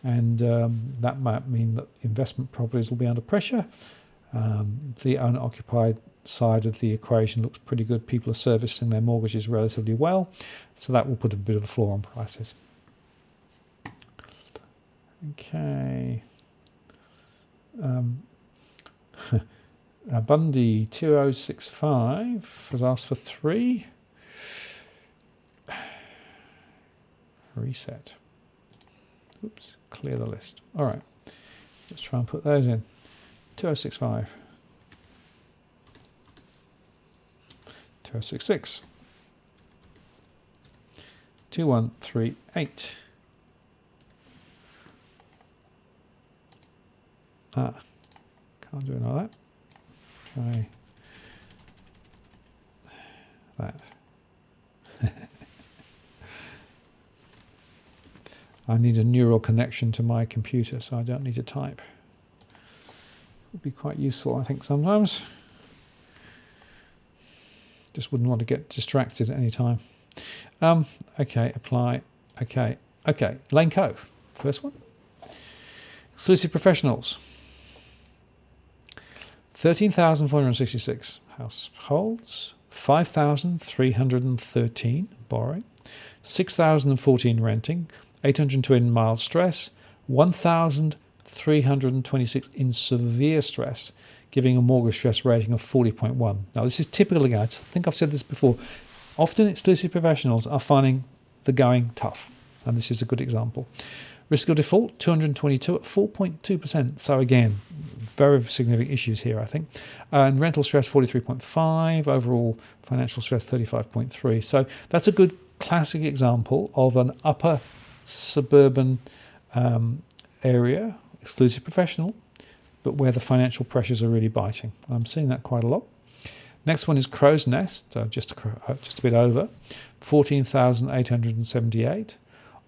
And that might mean that investment properties will be under pressure. The owner-occupied side of the equation looks pretty good. People are servicing their mortgages relatively well, so that will put a bit of a floor on prices. Okay. Bundy 2065 has asked for 3. Reset. Oops, clear the list. All right, let's try and put those in. 2065. 2066. 2138. Can't do it like that. Try that. I need a neural connection to my computer, so I don't need to type. Would be quite useful, I think, sometimes. Just wouldn't want to get distracted at any time. Okay, apply. Okay. Lane Cove, first one. Exclusive professionals. 13,466 households, 5,313 borrowing, 6,014 renting, 802 in mild stress, 1,326 in severe stress, giving a mortgage stress rating of 40.1. Now, this is typical again. I think I've said this before. Often exclusive professionals are finding the going tough, and this is a good example. Risk of default, 222 at 4.2%. So again, very significant issues here, I think. And rental stress, 43.5. Overall financial stress, 35.3. So that's a good classic example of an upper suburban area, exclusive professional, but where the financial pressures are really biting. I'm seeing that quite a lot. Next one is Crow's Nest, so just a bit over, 14,878.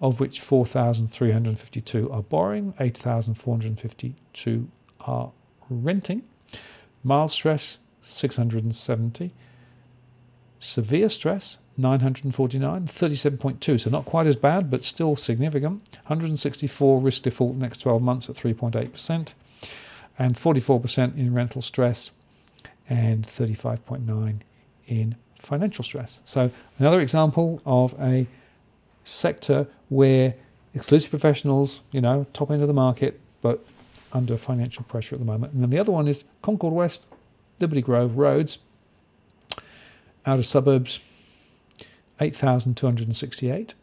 Of which 4,352 are borrowing, 8,452 are renting. Mild stress, 670. Severe stress, 949, 37.2, so not quite as bad, but still significant. 164 risk default next 12 months at 3.8%, and 44% in rental stress, and 35.9 in financial stress. So another example of a sector where exclusive professionals, top end of the market, but under financial pressure at the moment. And then the other one is Concord West, Liberty Grove Roads, outer suburbs, 8,268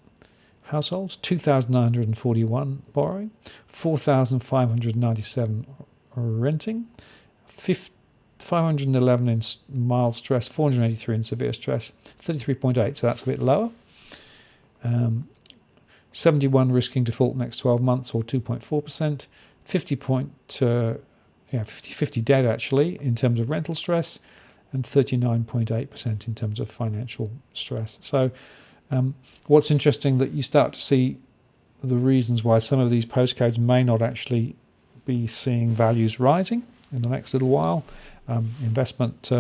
households, 2,941 borrowing, 4,597 renting, 511 in mild stress, 483 in severe stress, 33.8, so that's a bit lower. 71 risking default next 12 months or 2.4%, 50 dead actually in terms of rental stress, and 39.8% in terms of financial stress. So what's interesting that you start to see the reasons why some of these postcodes may not actually be seeing values rising. in the next little while. Investment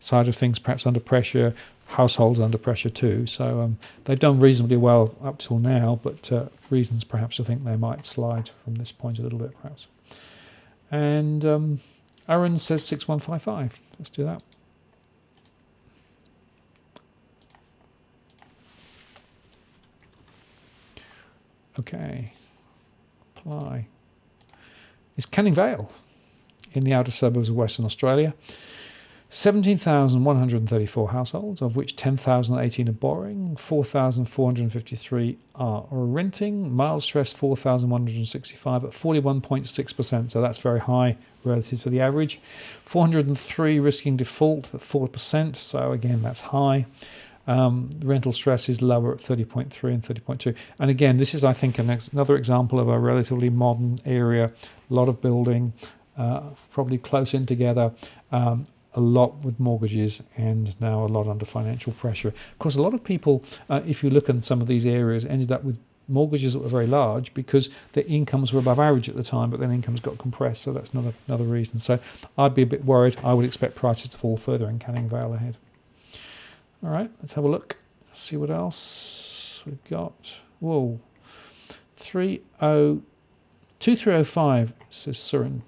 side of things perhaps under pressure, households under pressure too. So they've done reasonably well up till now, but reasons perhaps to think they might slide from this point a little bit perhaps. And Aaron says 6155. Let's do that. Okay, apply. It's Canning Vale in the outer suburbs of Western Australia. 17,134 households, of which 10,018 are borrowing, 4,453 are renting, mild stress 4,165 at 41.6%, so that's very high relative to the average. 403 risking default at 4%, so again that's high. Rental stress is lower at 30.3 and 30.2. And again, this is, I think, another example of a relatively modern area, a lot of building, probably close in together, a lot with mortgages, and now a lot under financial pressure. Of course, a lot of people, if you look at some of these areas, ended up with mortgages that were very large because their incomes were above average at the time, but then incomes got compressed, so that's another reason. So I'd be a bit worried. I would expect prices to fall further in Canning Vale ahead. All right, let's have a look. See what else we've got. Whoa, 2305 says Surin.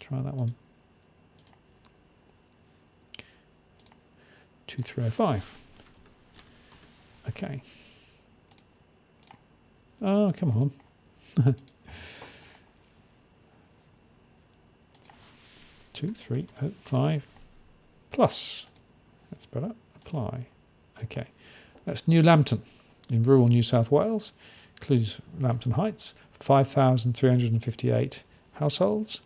Try that one. 2305. Okay. Oh, come on. 2305 plus. That's better. Apply. Okay. That's New Lambton in rural New South Wales. Includes Lambton Heights. 5,358 households.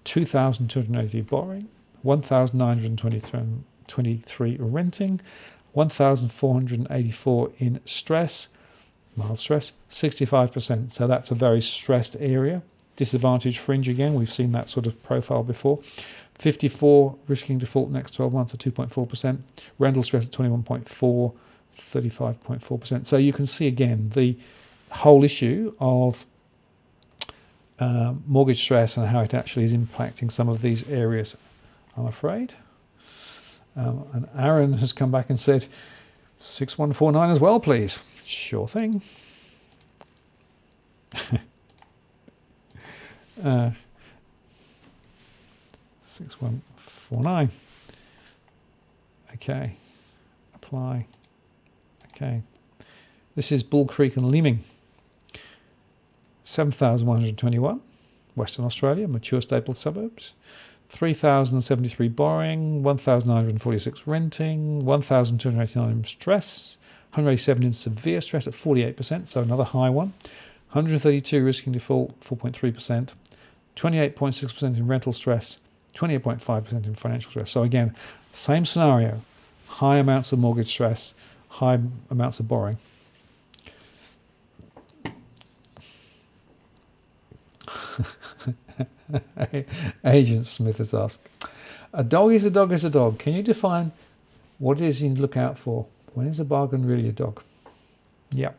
2,280 borrowing. 1,923 renting. 1,484 in stress. Mild stress. 65%. So that's a very stressed area. Disadvantage fringe again. We've seen that sort of profile before. 54 risking default next 12 months at 2.4%. Rental stress at 21.4, 35.4%. So you can see again the whole issue of mortgage stress and how it actually is impacting some of these areas, I'm afraid. And Aaron has come back and said 6149 as well, please. Sure thing. 6149. Okay. Apply. Okay. This is Bull Creek and Leeming. 7,121. Western Australia, mature staple suburbs. 3,073 borrowing. 1,946 renting. 1,289 in stress. 187 in severe stress at 48%, so another high one. 132 risking default, 4.3%. 28.6% in rental stress. 28.5% in financial stress. So again, same scenario, high amounts of mortgage stress, high amounts of borrowing. Agent Smith has asked, a dog is a dog is a dog. Can you define what it is you look out for? When is a bargain really a dog? Yeah.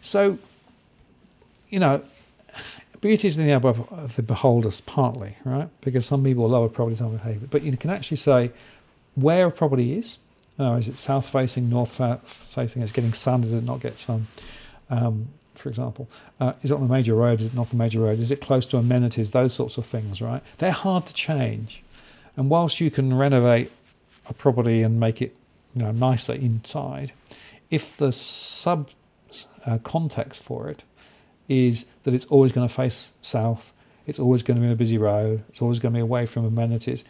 So, beauty is in the eye of the beholder, partly, right? Because some people lower property, some hate it. But you can actually say where a property is. Is it south facing, north facing? Is it getting sun? Does it not get sun? For example, is it on a major road? Is it not a major road? Is it close to amenities? Those sorts of things, right? They're hard to change. And whilst you can renovate a property and make it, nicer inside, if the context for it is that it's always going to face south, it's always going to be on a busy road, it's always going to be away from amenities,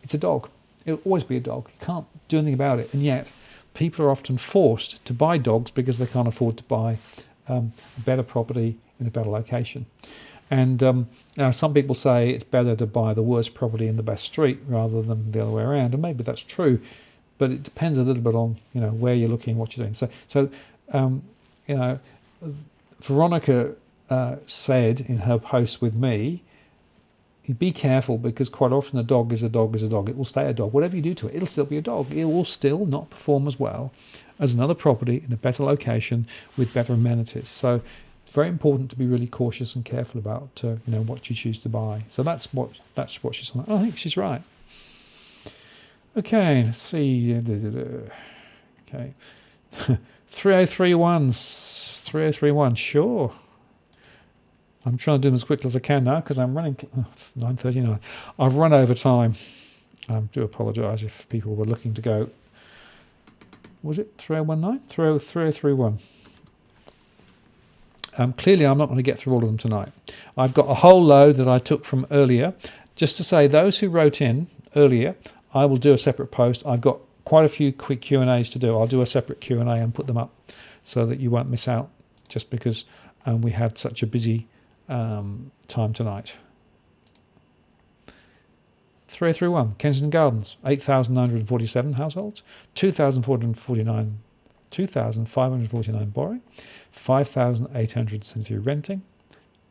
it's a dog. It'll always be a dog. You can't do anything about it. And yet, people are often forced to buy dogs because they can't afford to buy a better property in a better location. And some people say it's better to buy the worst property in the best street rather than the other way around. And maybe that's true, but it depends a little bit on where you're looking, what you're doing. So Veronica said in her post with me, be careful because quite often a dog is a dog is a dog. It will stay a dog. Whatever you do to it, it'll still be a dog. It will still not perform as well as another property in a better location with better amenities. So very important to be really cautious and careful about what you choose to buy. So that's what she's on. I think she's right. Okay, let's see. Okay, 3031. Sure. I'm trying to do them as quickly as I can now because I'm running 9:39. I've run over time. I do apologise if people were looking to go. Was it 3019? 3031. Clearly, I'm not going to get through all of them tonight. I've got a whole load that I took from earlier. Just to say, those who wrote in earlier, I will do a separate post. I've got quite a few quick Q&As to do. I'll do a separate Q&A and put them up so that you won't miss out just because we had such a busy time tonight. 3031, Kensington Gardens, 8,947 households, 2,549 borrowing, 5,873 renting,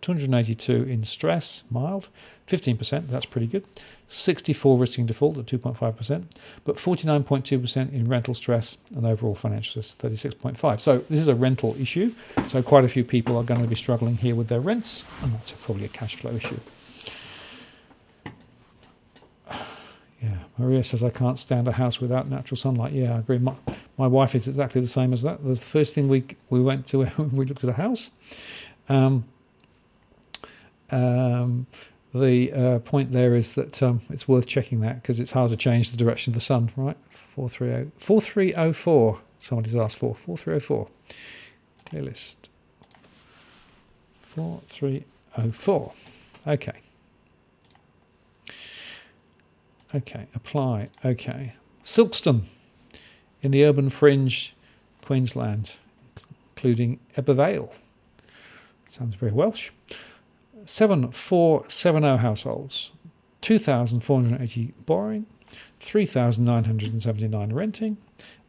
282 in stress, mild, 15%, that's pretty good, 64 risking default at 2.5%, but 49.2% in rental stress and overall financial stress, 36.5%. So this is a rental issue, so quite a few people are going to be struggling here with their rents, and that's probably a cash flow issue. Yeah, Maria says, I can't stand a house without natural sunlight. Yeah, I agree. My wife is exactly the same as that. The first thing we went to when we looked at a house. The point there is that it's worth checking that because it's hard to change the direction of the sun, right? 4304, somebody's asked for. 4304. Clear list. 4304. Okay. Okay, apply. Okay. Silkstone in the urban fringe, Queensland, including Ebbw. Sounds very Welsh. 7470 households, 2,480 borrowing, 3,979 renting,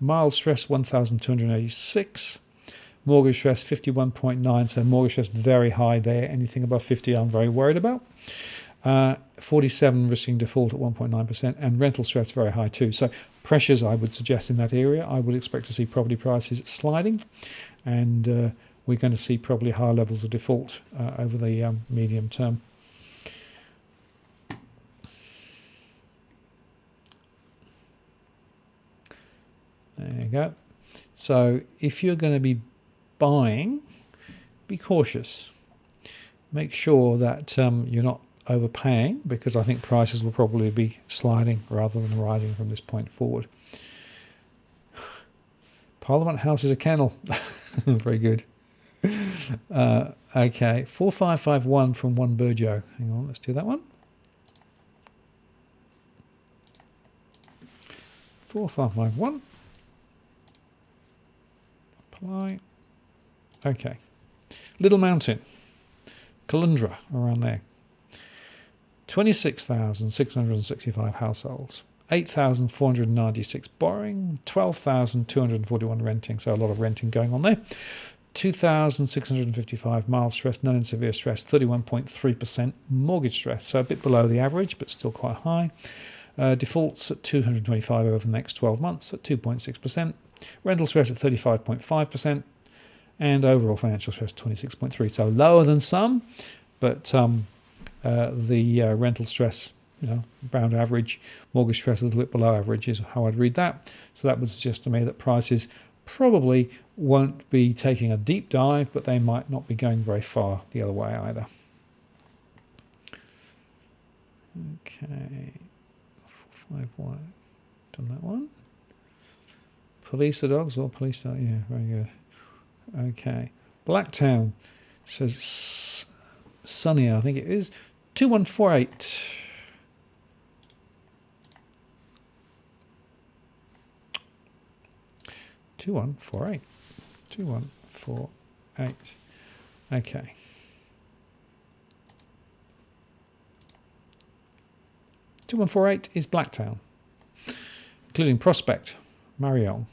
mild stress 1,286, mortgage stress 51.9, so mortgage stress very high there. Anything above 50 I'm very worried about. 47 risking default at 1.9%, and rental stress very high too. So pressures I would suggest in that area. I would expect to see property prices sliding, and we're going to see probably higher levels of default over the medium term. There you go. So if you're going to be buying, be cautious. Make sure that you're not overpaying, because I think prices will probably be sliding rather than rising from this point forward. Parliament House is a kennel. Very good. Okay, 4551 from One Burjo. Hang on, let's do that one. 4551. Apply. Okay. Little Mountain, Caloundra, around there. 26,665 households, 8,496 borrowing, 12,241 renting, so a lot of renting going on there. 2,655 mild stress, none in severe stress, 31.3% mortgage stress, so a bit below the average, but still quite high. Defaults at 225 over the next 12 months at 2.6%. Rental stress at 35.5%. And overall financial stress 26.3%. So lower than some, but the rental stress, around average. Mortgage stress a little bit below average is how I'd read that. So that would suggest to me that prices probably won't be taking a deep dive, but they might not be going very far the other way either. Okay, 451, done that one. Police the dogs or police dog? Yeah, very good. Okay, Blacktown says sunny, I think it is. 2148. 2148. 2148. Okay. (2148) is Blacktown, including Prospect, Marion,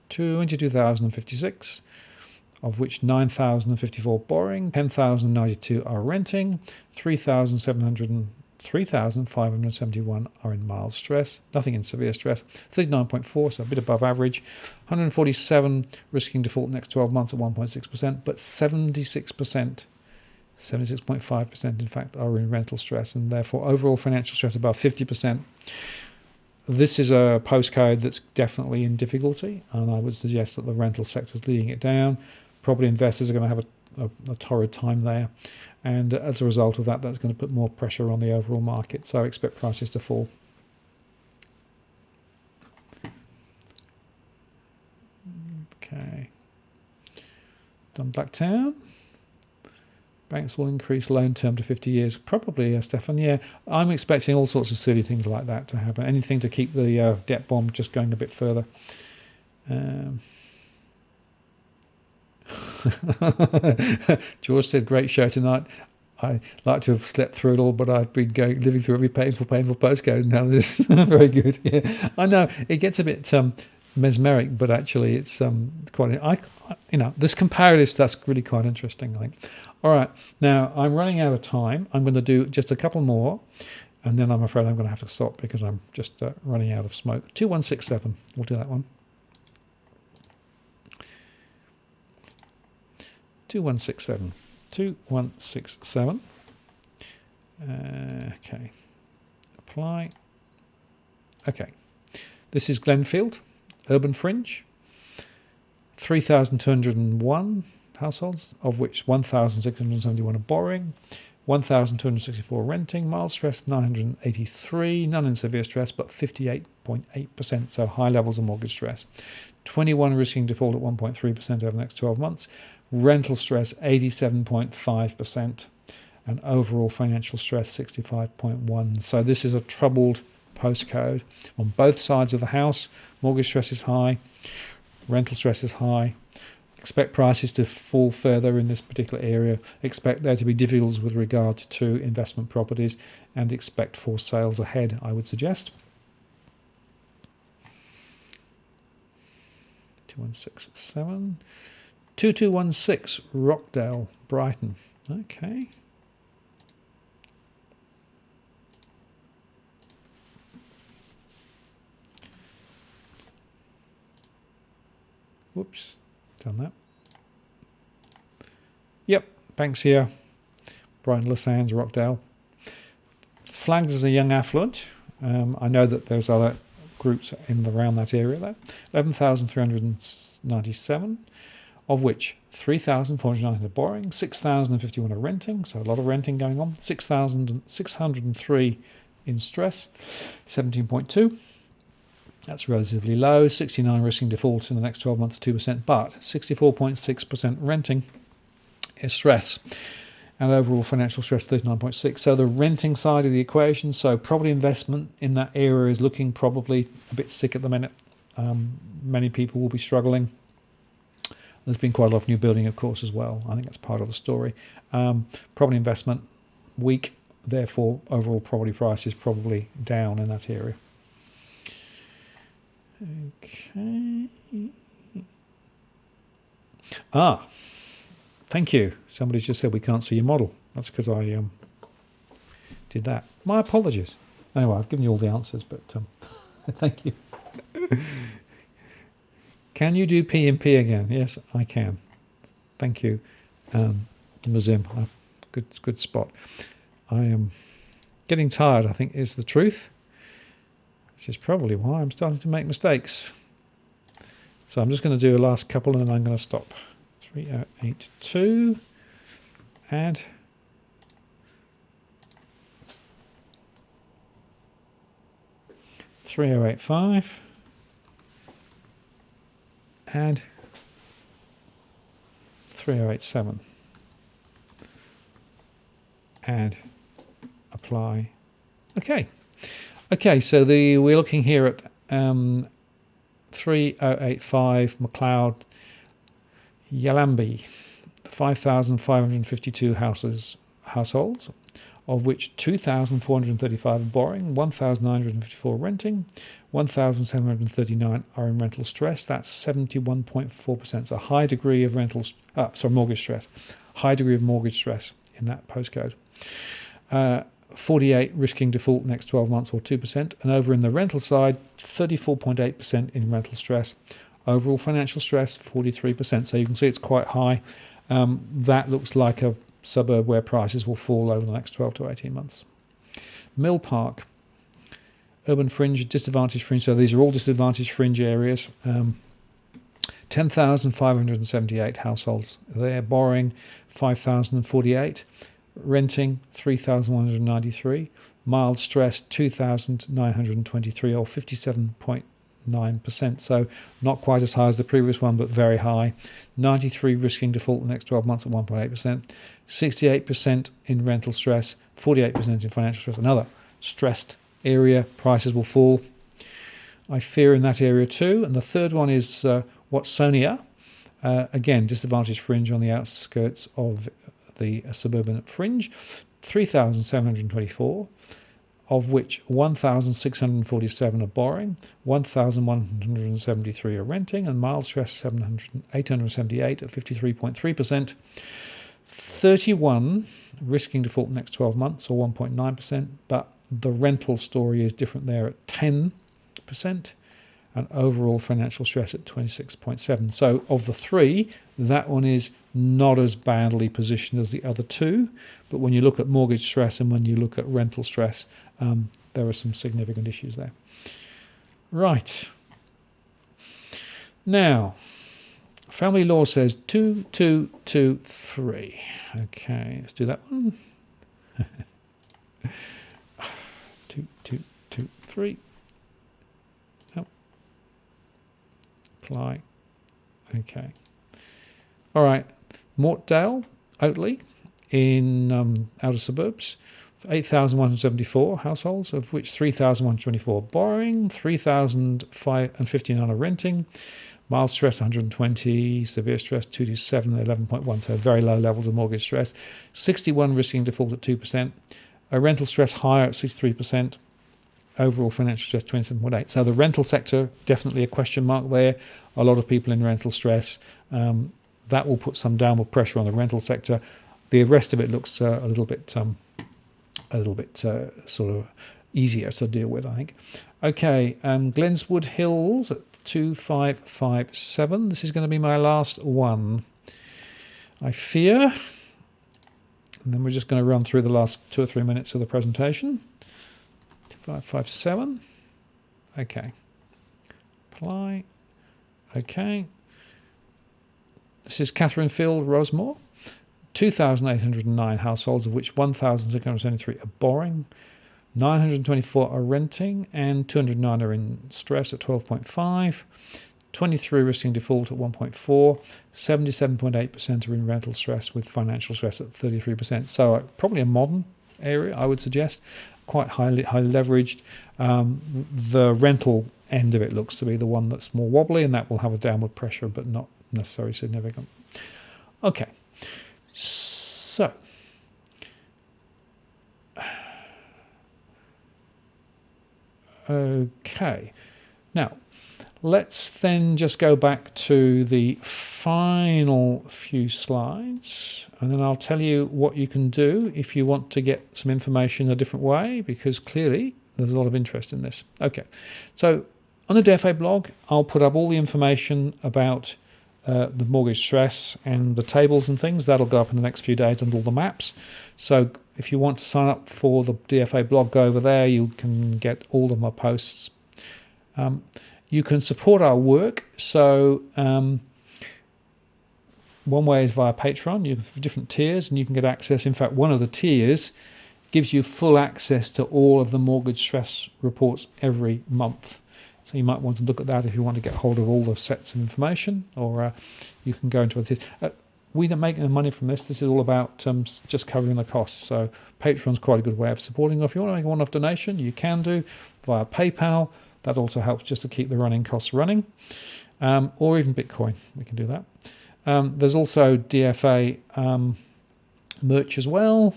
22,056, of which 9,054 borrowing, 10,092 are renting, 3,700 3,571 are in mild stress, nothing in severe stress, 39.4, so a bit above average, 147 risking default next 12 months at 1.6%, but 76%, 76.5% in fact are in rental stress, and therefore overall financial stress above 50%. This is a postcode that's definitely in difficulty, and I would suggest that the rental sector is leading it down. Property investors are going to have a torrid time there, and as a result of that, that's going to put more pressure on the overall market, so I expect prices to fall. Okay. Done Blacktown. Banks will increase loan term to 50 years. Probably, Stefan, yeah. I'm expecting all sorts of silly things like that to happen. Anything to keep the debt bomb just going a bit further. George said, great show tonight. I like to have slept through it all, but I've been living through every painful postcode. Now this is very good. Yeah, I know it gets a bit mesmeric, but actually it's quite. This comparative stuff's really quite interesting. I think. All right, now I'm running out of time. I'm going to do just a couple more, and then I'm afraid I'm going to have to stop because I'm just running out of smoke. 2167. We'll do that one. 2167. 2167. Okay. Apply. Okay. This is Glenfield, Urban Fringe. 3,201 households, of which 1,671 are borrowing, 1,264 renting, mild stress 983, none in severe stress, but 58.8%, so high levels of mortgage stress. 21 risking default at 1.3% over the next 12 months. Rental stress 87.5%, and overall financial stress 65.1%. So this is a troubled postcode on both sides of the house. Mortgage stress is high, rental stress is high. Expect prices to fall further in this particular area. Expect there to be difficulties with regard to investment properties, and expect forced sales ahead, I would suggest. 2167. 2216, Rockdale, Brighton. Okay. Whoops. Done that. Yep, banks here. Brighton, Les Sands, Rockdale. Flagged as a young affluent. I know that there's other groups in and around that area there. 11,397, of which 3,490 are borrowing, 6,051 are renting, so a lot of renting going on. 6,603 in stress, 17.2. That's relatively low. 69 risking default in the next 12 months, 2%, but 64.6% renting is stress. And overall financial stress, 39.6. So the renting side of the equation, so property investment in that area is looking probably a bit sick at the minute. Many people will be struggling. There's been quite a lot of new building, of course, as well. I think that's part of the story. Property investment, weak. Therefore, overall property price is probably down in that area. Okay. Thank you. Somebody just said we can't see your model. That's because I did that. My apologies. Anyway, I've given you all the answers, but thank you. Can you do P&P again? Yes, I can. Thank you, Mazim. Good spot. I am getting tired, I think, is the truth. This is probably why I'm starting to make mistakes. So I'm just going to do a last couple and then I'm going to stop. 3082. Add. $3085. Add. 3087. Add. Apply. Okay, so we're looking here at 3085 McLeod Yalambi, 5,552 households, of which 2,435 are borrowing, 1,954 renting, 1,739 are in rental stress. That's 71.4%. So a high degree of mortgage stress. High degree of mortgage stress in that postcode. 48 risking default next 12 months or 2%. And over in the rental side, 34.8% in rental stress. Overall financial stress, 43%. So you can see it's quite high. That looks like a suburb where prices will fall over the next 12 to 18 months. Mill Park, urban fringe, disadvantaged fringe. So these are all disadvantaged fringe areas. 10,578 households there, borrowing 5,048, renting 3,193, mild stress 2,923 or 57.9%. So not quite as high as the previous one, but very high. 93 risking default in the next 12 months at 1.8%, 68% in rental stress, 48% in financial stress. Another stressed area, prices will fall. I fear in that area too. And the third one is Watsonia, again, disadvantaged fringe on the outskirts of the suburban fringe, 3,724, of which 1,647 are borrowing, 1,173 are renting, and mild stress 878 at 53.3%, 31 risking default next 12 months or 1.9%, but the rental story is different there at 10%. And overall financial stress at 26.7. So of the three, that one is not as badly positioned as the other two. But when you look at mortgage stress and when you look at rental stress, there are some significant issues there. Right. Now, family law says 2, 2, 2, 3. Okay, let's do that one. 2, 2, 2, 3. Apply. Okay. All right. Mortdale, Oatley, in outer suburbs, 8,174 households, of which 3,124 borrowing, 3,059 are renting, mild stress 120, severe stress 2 to 7, 11.1, so very low levels of mortgage stress, 61 risking default at 2%, a rental stress higher at 63%, overall financial stress 27.8. So the rental sector, definitely a question mark there. A lot of people in rental stress. That will put some downward pressure on the rental sector. The rest of it looks a little bit sort of easier to deal with, I think. Okay, Glenswood Hills at 2557. This is going to be my last one, I fear. And then we're just going to run through the last 2 or 3 minutes of the presentation. 557. Okay. Apply. Okay. This is Catherine Field, Rosemore. 2,809 households, of which 1,673 are borrowing, 924 are renting, and 209 are in stress at 12.5, 23 risking default at 1.4, 77.8% are in rental stress with financial stress at 33%. So probably a modern area, I would suggest. Quite highly leveraged. The rental end of it looks to be the one that's more wobbly, and that will have a downward pressure, but not necessarily significant. Okay, so okay, now let's then just go back to the final few slides, and then I'll tell you what you can do if you want to get some information a different way, because clearly there's a lot of interest in this. Okay, so on the DFA blog, I'll put up all the information about the mortgage stress and the tables and things. That'll go up in the next few days, and all the maps. So if you want to sign up for the DFA blog, go over there. You can get all of my posts. You can support our work. So one way is via Patreon. You have different tiers, and you can get access. In fact, one of the tiers gives you full access to all of the mortgage stress reports every month. So you might want to look at that if you want to get hold of all the sets of information, or you can go into it. We don't make any money from this. This is all about just covering the costs. So Patreon's quite a good way of supporting. If you want to make a one-off donation, you can do via PayPal. That also helps just to keep the running costs running, or even Bitcoin. We can do that. There's also DFA merch as well,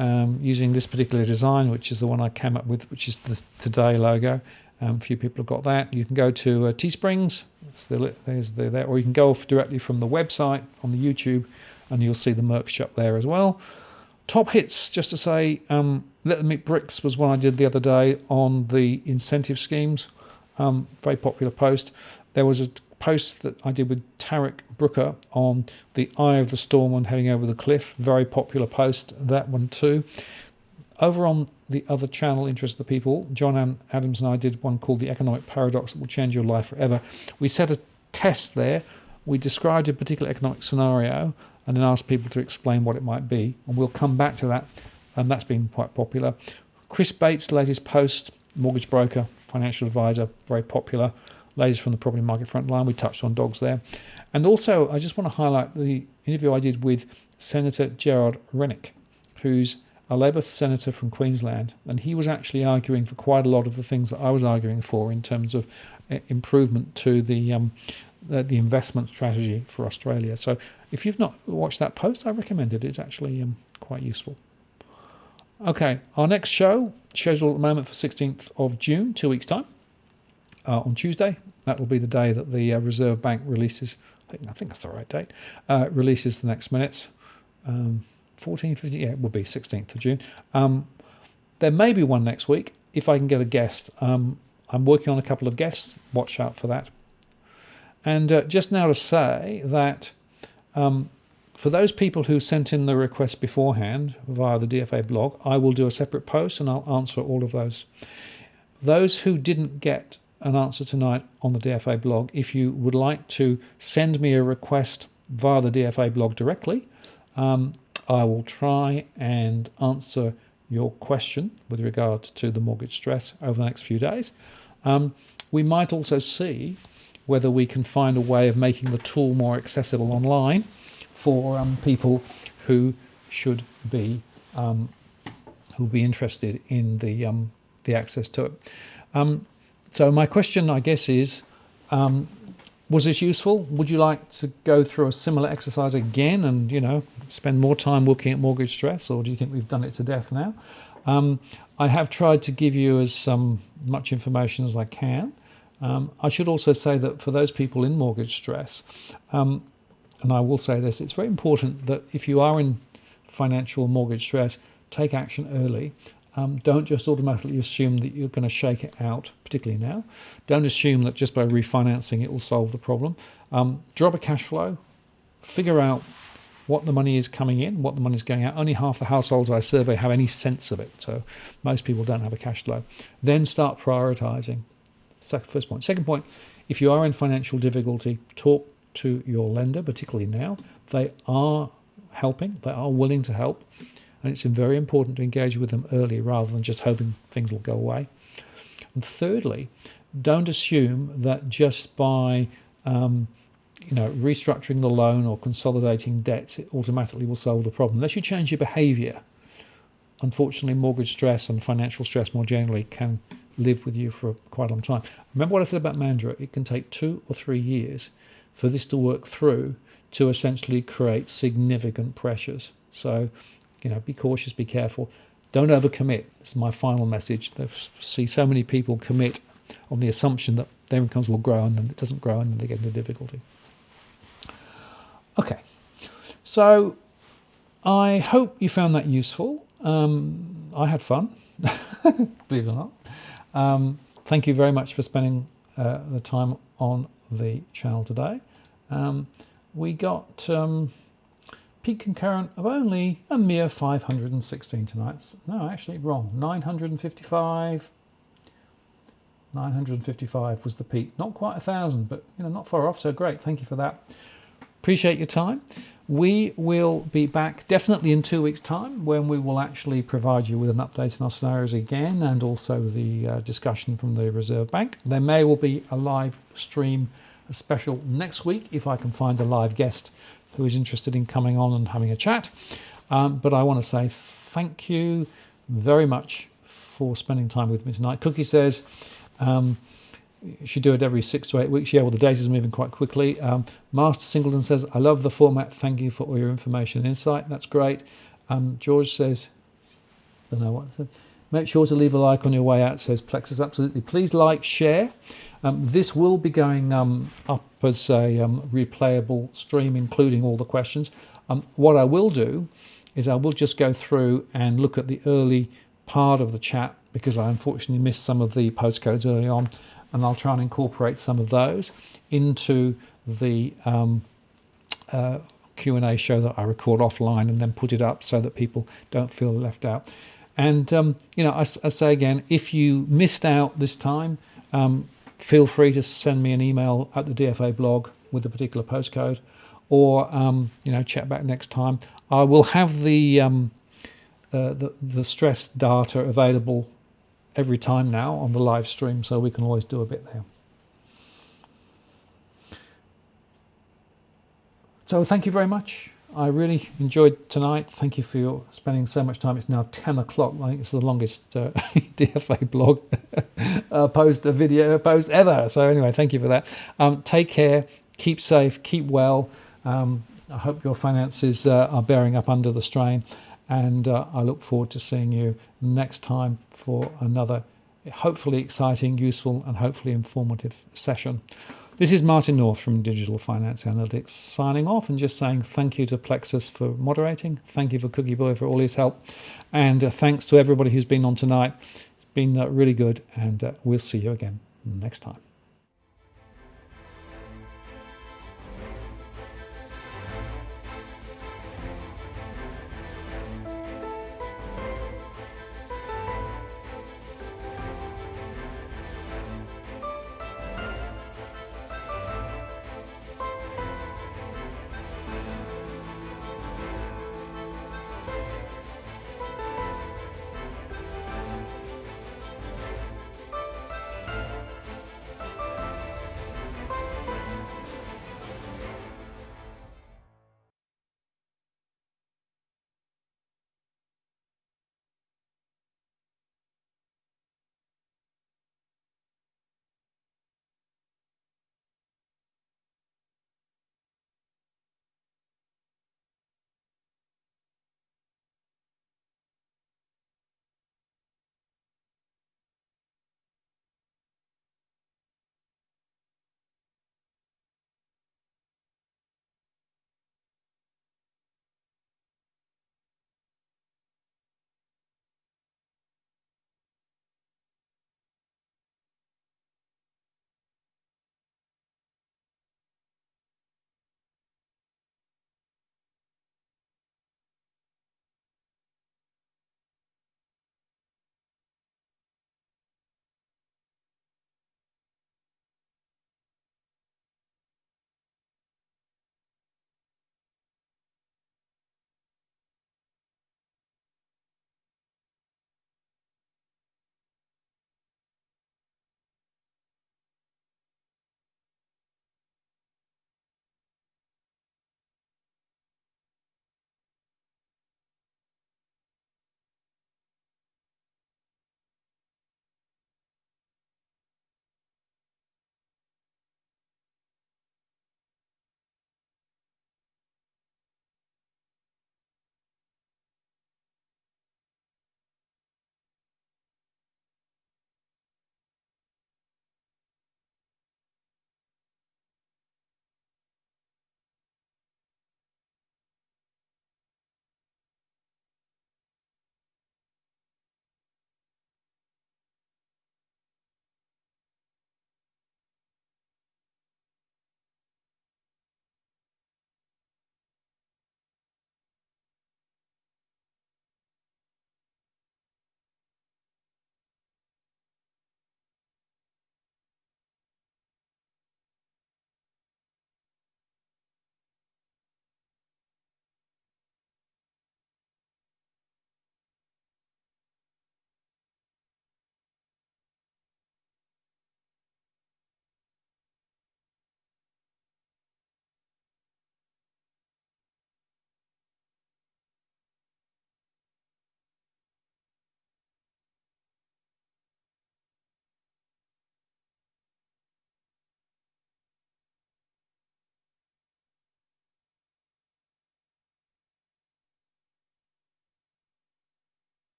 using this particular design, which is the one I came up with, which is the Today logo. A few people have got that. You can go to Teesprings, there's there, or you can go off directly from the website on the YouTube, and you'll see the merch shop there as well. Top hits, just to say, Let Them Eat Bricks was one I did the other day on the incentive schemes. Very popular post. There was a post that I did with Tarek Brooker on the eye of the storm when heading over the cliff. Very popular post, that one too. Over on the other channel, Interest of the People, John Adams and I did one called The Economic Paradox That Will Change Your Life Forever. We set a test there. We described a particular economic scenario and then asked people to explain what it might be. And we'll come back to that. And that's been quite popular. Chris Bates' latest post, mortgage broker, financial advisor, very popular. Ladies from the property market front line. We touched on dogs there. And also, I just want to highlight the interview I did with Senator Gerard Rennick, who's a Labour senator from Queensland. And he was actually arguing for quite a lot of the things that I was arguing for in terms of improvement to the investment strategy for Australia. So if you've not watched that post, I recommend it. It's actually quite useful. Okay, our next show, scheduled at the moment for 16th of June, 2 weeks' time, on Tuesday. That will be the day that the Reserve Bank releases, I think that's the right date, releases the next minutes. 14, 15, yeah, it will be 16th of June. There may be one next week, if I can get a guest. I'm working on a couple of guests, watch out for that. And just now to say that for those people who sent in the request beforehand via the DFA blog, I will do a separate post and I'll answer all of those. Those who didn't get an answer tonight on the DFA blog, if you would like to send me a request via the DFA blog directly, I will try and answer your question with regard to the mortgage stress over the next few days. We might also see whether we can find a way of making the tool more accessible online for people who should be interested in the access to it. So my question, I guess, is: was this useful? Would you like to go through a similar exercise again and spend more time looking at mortgage stress, or do you think we've done it to death now? I have tried to give you as much information as I can. I should also say that for those people in mortgage stress, and I will say this, it's very important that if you are in financial mortgage stress, take action early. Don't just automatically assume that you're going to shake it out, particularly now. Don't assume that just by refinancing it will solve the problem. Drop a cash flow, figure out what the money is coming in, what the money is going out. Only half the households I survey have any sense of it, so most people don't have a cash flow. Then start prioritising. First point. Second point, if you are in financial difficulty, talk to your lender, particularly now. They are helping, they are willing to help, and it's very important to engage with them early rather than just hoping things will go away. And thirdly, don't assume that just by restructuring the loan or consolidating debts, it automatically will solve the problem. Unless you change your behaviour, unfortunately, mortgage stress and financial stress more generally can live with you for quite a long time. Remember what I said about Mandra? It can take 2 or 3 years for this to work through to essentially create significant pressures. So, be cautious, be careful. Don't overcommit. It's my final message. I see so many people commit on the assumption that their incomes will grow, and then it doesn't grow, and then they get into difficulty. Okay, so I hope you found that useful. I had fun, believe it or not. Thank you very much for spending the time on the channel today. We got peak concurrent of only a mere 516 tonight. No, actually wrong. 955. 955 was the peak. Not quite 1,000, but not far off. So great. Thank you for that. Appreciate your time. We will be back definitely in 2 weeks' time, when we will actually provide you with an update on our scenarios again, and also the discussion from the Reserve Bank. There may well be a live stream, a special next week, if I can find a live guest who is interested in coming on and having a chat. But I want to say thank you very much for spending time with me tonight. Cookie says you should do it every 6 to 8 weeks. Yeah, well, the data is moving quite quickly. Master Singleton says, I love the format. Thank you for all your information and insight. That's great. George says, I don't know what it said. Make sure to leave a like on your way out, says Plexus. Absolutely. Please like, share. This will be going up as a replayable stream, including all the questions. What I will do is I will just go through and look at the early part of the chat, because I unfortunately missed some of the postcodes early on, and I'll try and incorporate some of those into the Q&A show that I record offline and then put it up so that people don't feel left out. And, I say again, if you missed out this time, feel free to send me an email at the DFA blog with a particular postcode, or, check back next time. I will have the stress data available every time now on the live stream, so we can always do a bit there. So thank you very much. I really enjoyed tonight. Thank you for spending so much time. It's now 10 o'clock. I think it's the longest DFA blog video post ever. So anyway, thank you for that. Take care. Keep safe. Keep well. I hope your finances are bearing up under the strain. And I look forward to seeing you next time for another hopefully exciting, useful, and hopefully informative session. This is Martin North from Digital Finance Analytics signing off and just saying thank you to Plexus for moderating. Thank you for Cookie Boy for all his help. And thanks to everybody who's been on tonight. It's been really good, and we'll see you again next time.